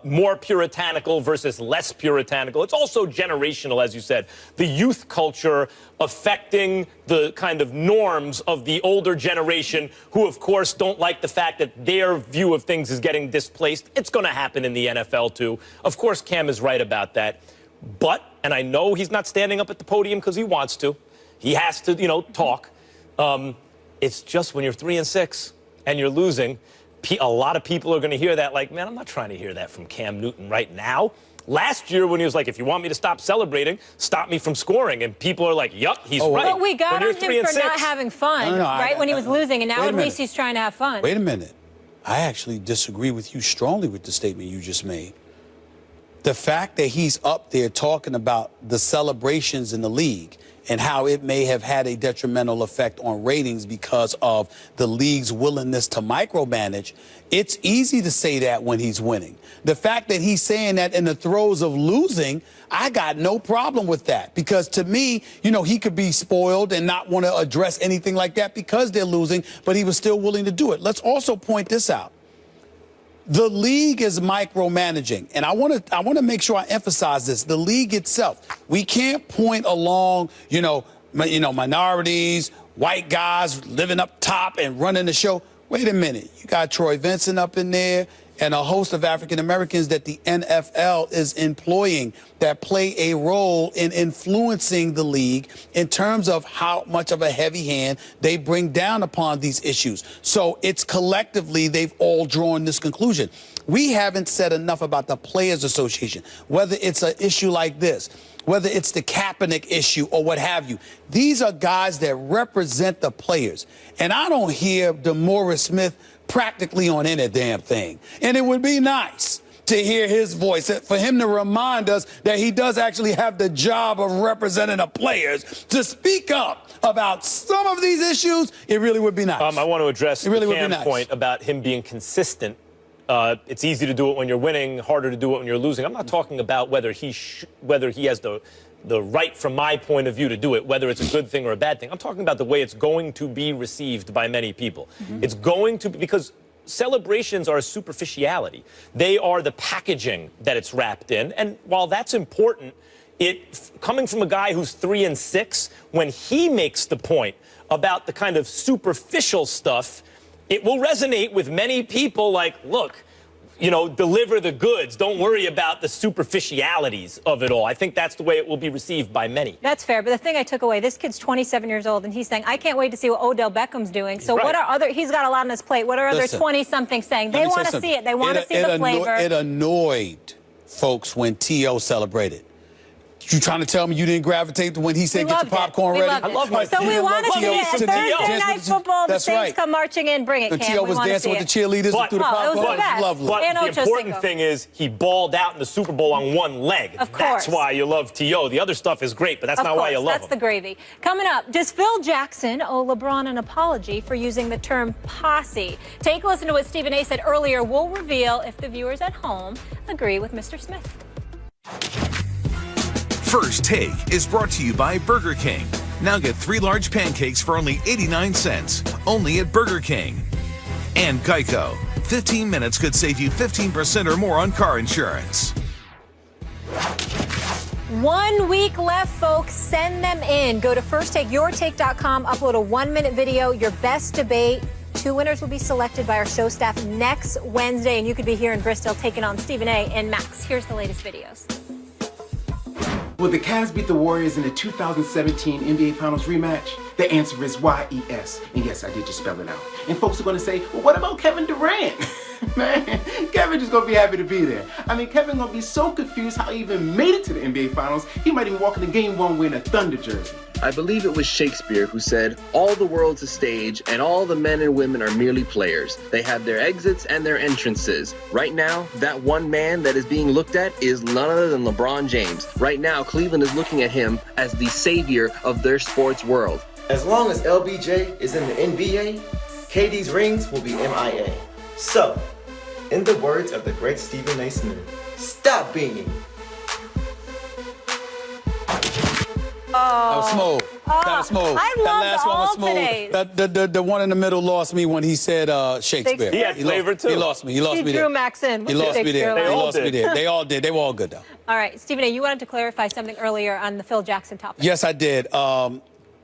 more puritanical versus less puritanical. It's also generational, as you said. The youth culture affecting the kind of norms of the older generation who, of course, don't like the fact that their view of things is getting displaced. It's going to happen in the NFL, too. Of course, Cam is right about that. But, and I know he's not standing up at the podium because he wants to. He has to, talk. It's just when you're 3-6 and you're losing, a lot of people are going to hear that like, man, I'm not trying to hear that from Cam Newton right now. Last year when he was like, if you want me to stop celebrating, stop me from scoring. And people are like, yup, he's right.
But we got on him for not having fun, right, when he was losing. And now at least he's trying to have fun.
Wait a minute. I actually disagree with you strongly with the statement you just made. The fact that he's up there talking about the celebrations in the league and how it may have had a detrimental effect on ratings because of the league's willingness to micromanage, it's easy to say that when he's winning. The fact that he's saying that in the throes of losing, I got no problem with that. Because to me, he could be spoiled and not want to address anything like that because they're losing, but he was still willing to do it. Let's also point this out. The league is micromanaging, and I want to make sure I emphasize this. The league itself, we can't point along, minorities, white guys living up top and running the show. Wait a minute, you got Troy Vincent up in there and a host of African Americans that the NFL is employing that play a role in influencing the league in terms of how much of a heavy hand they bring down upon these issues. So it's collectively they've all drawn this conclusion. We haven't said enough about the Players Association, whether it's an issue like this, whether it's the Kaepernick issue or what have you. These are guys that represent the players. And I don't hear DeMaurice Smith practically on any damn thing. And it would be nice to hear his voice, for him to remind us that he does actually have the job of representing the players, to speak up about some of these issues. It really would be nice.
I want to address the Cam point about him being consistent. It's easy to do it when you're winning, harder to do it when you're losing. I'm not talking about whether he has the right, from my point of view, to do it, whether it's a good thing or a bad thing. I'm talking about the way it's going to be received by many people. It's going to be, because celebrations are a superficiality. They are the packaging that it's wrapped in. And while that's important, coming from a guy who's 3-6, when he makes the point about the kind of superficial stuff, it will resonate with many people like, look, deliver the goods. Don't worry about the superficialities of it all. I think that's the way it will be received by many.
That's fair. But the thing I took away, this kid's 27 years old, and he's saying, I can't wait to see what Odell Beckham's doing. So what are he's got a lot on his plate. What are other 20-somethings saying? They want to see it. They want to see the flavor.
It annoyed folks when T.O. celebrated. You trying to tell me you didn't gravitate to when he said, get your popcorn ready?
I love my
So we want to see it. Thursday Night Football, the Saints come marching in. Bring it, Cam.
T.O. was dancing with the cheerleaders and threw the popcorn.
It was the best.
Lovely.
But the important thing is he balled out in the Super Bowl on one leg.
Of course.
That's why you love T.O. The other stuff is great, but that's not why you love him.
That's the gravy. Coming up, does Phil Jackson owe LeBron an apology for using the term posse? Take a listen to what Stephen A. said earlier. We'll reveal if the viewers at home agree with Mr. Smith.
First Take is brought to you by Burger King. Now get 3 large pancakes for only 89 cents, only at Burger King. And Geico. 15 minutes could save you 15% or more on car insurance.
1 week left, folks. Send them in. Go to firstTakeYourTake.com, upload a 1-minute video, your best debate. 2 winners will be selected by our show staff next Wednesday, and you could be here in Bristol taking on Stephen A. and Max. Here's the latest videos.
Will the Cavs beat the Warriors in the 2017 NBA Finals rematch? The answer is YES. And yes, I did just spell it out. And folks are going to say, well, what about Kevin Durant? Man, Kevin just going to be happy to be there. I mean, Kevin going to be so confused how he even made it to the NBA Finals, he might even walk in the game one wearing a Thunder jersey.
I believe it was Shakespeare who said, all the world's a stage and all the men and women are merely players. They have their exits and their entrances. Right now, that one man that is being looked at is none other than LeBron James. Right now, Cleveland is looking at him as the savior of their sports world.
As long as LBJ is in the NBA, KD's rings will be MIA. So, in the words of the great Stephen A. Smith, stop being.
That was smooth. That was smooth.
I
that
loved
last one was
all
smooth.
today's.
The one in the middle lost me when he said Shakespeare.
He had flavor, too.
He lost me. He lost me
drew
there.
Max in.
He lost me there.
They
He
all
lost me
did.
there. They all did. They were all good, though.
All right, Stephen A., you wanted to clarify something earlier on the Phil Jackson topic.
Yes, I did.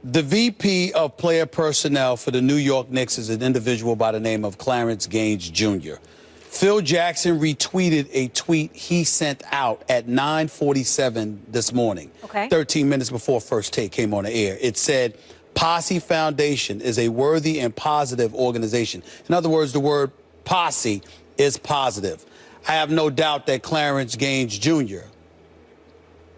The VP of player personnel for the New York Knicks is an individual by the name of Clarence Gaines Jr. Phil Jackson retweeted a tweet he sent out at 9:47 this morning, 13 minutes before First Take came on the air. It said, Posse Foundation is a worthy and positive organization. In other words, the word posse is positive. I have no doubt that Clarence Gaines Jr.,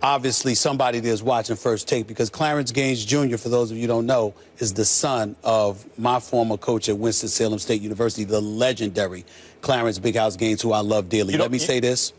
obviously somebody that's watching First Take, because Clarence Gaines Jr., for those of you who don't know, is the son of my former coach at Winston-Salem State University, the legendary Clarence Big House Gaines, who I love dearly. Let me say this.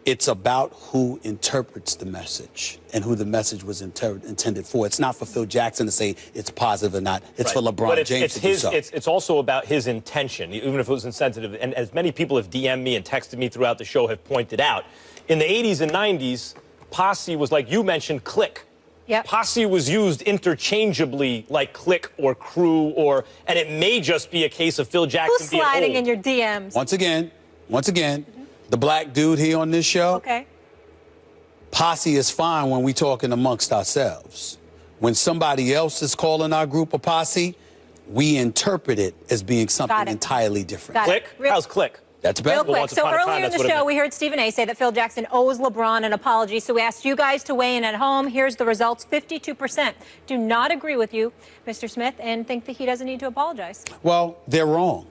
It's about who interprets the message and who the message was intended for. It's not for Phil Jackson to say it's positive or not. It's for LeBron James to do so.
It's also about his intention, even if it was insensitive. And as many people have DM'd me and texted me throughout the show have pointed out, in the 80s and 90s, posse was, like you mentioned, clique.
Yep.
Posse was used interchangeably like clique or crew, and it may just be a case of Phil Jackson
Who's
being
sliding
old.
in your DMs?
Once again, the black dude here on this show,
Okay.
posse is fine when we talking amongst ourselves. When somebody else is calling our group a posse, we interpret it as being something entirely different.
Clique? How's clique?
That's better.
Real quick. So earlier in the show, we heard Stephen A. say that Phil Jackson owes LeBron an apology. So we asked you guys to weigh in at home. Here's the results. 52% do not agree with you, Mr. Smith, and think that he doesn't need to apologize.
Well, they're wrong.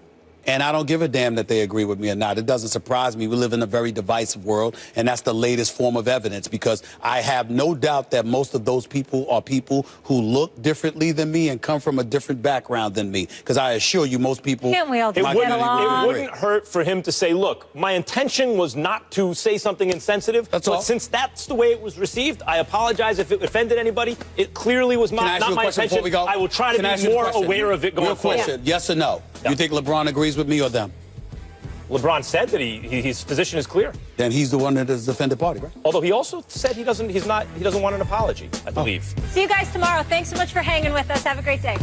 And I don't give a damn that they agree with me or not. It doesn't surprise me. We live in a very divisive world, and that's the latest form of evidence, because I have no doubt that most of those people are people who look differently than me and come from a different background than me. Because I assure you, most people...
Can't we all just get along?
It wouldn't hurt for him to say, look, my intention was not to say something insensitive, but since that's the way it was received, I apologize if it offended anybody. It clearly was not my intention. I will try to be more aware of it going forward.
Yes or no? You think LeBron agrees with me or them?
LeBron said that his position is clear.
Then he's the one that is the offended party, right?
Although he also said he doesn't want an apology, I believe.
See you guys tomorrow. Thanks so much for hanging with us. Have a great day.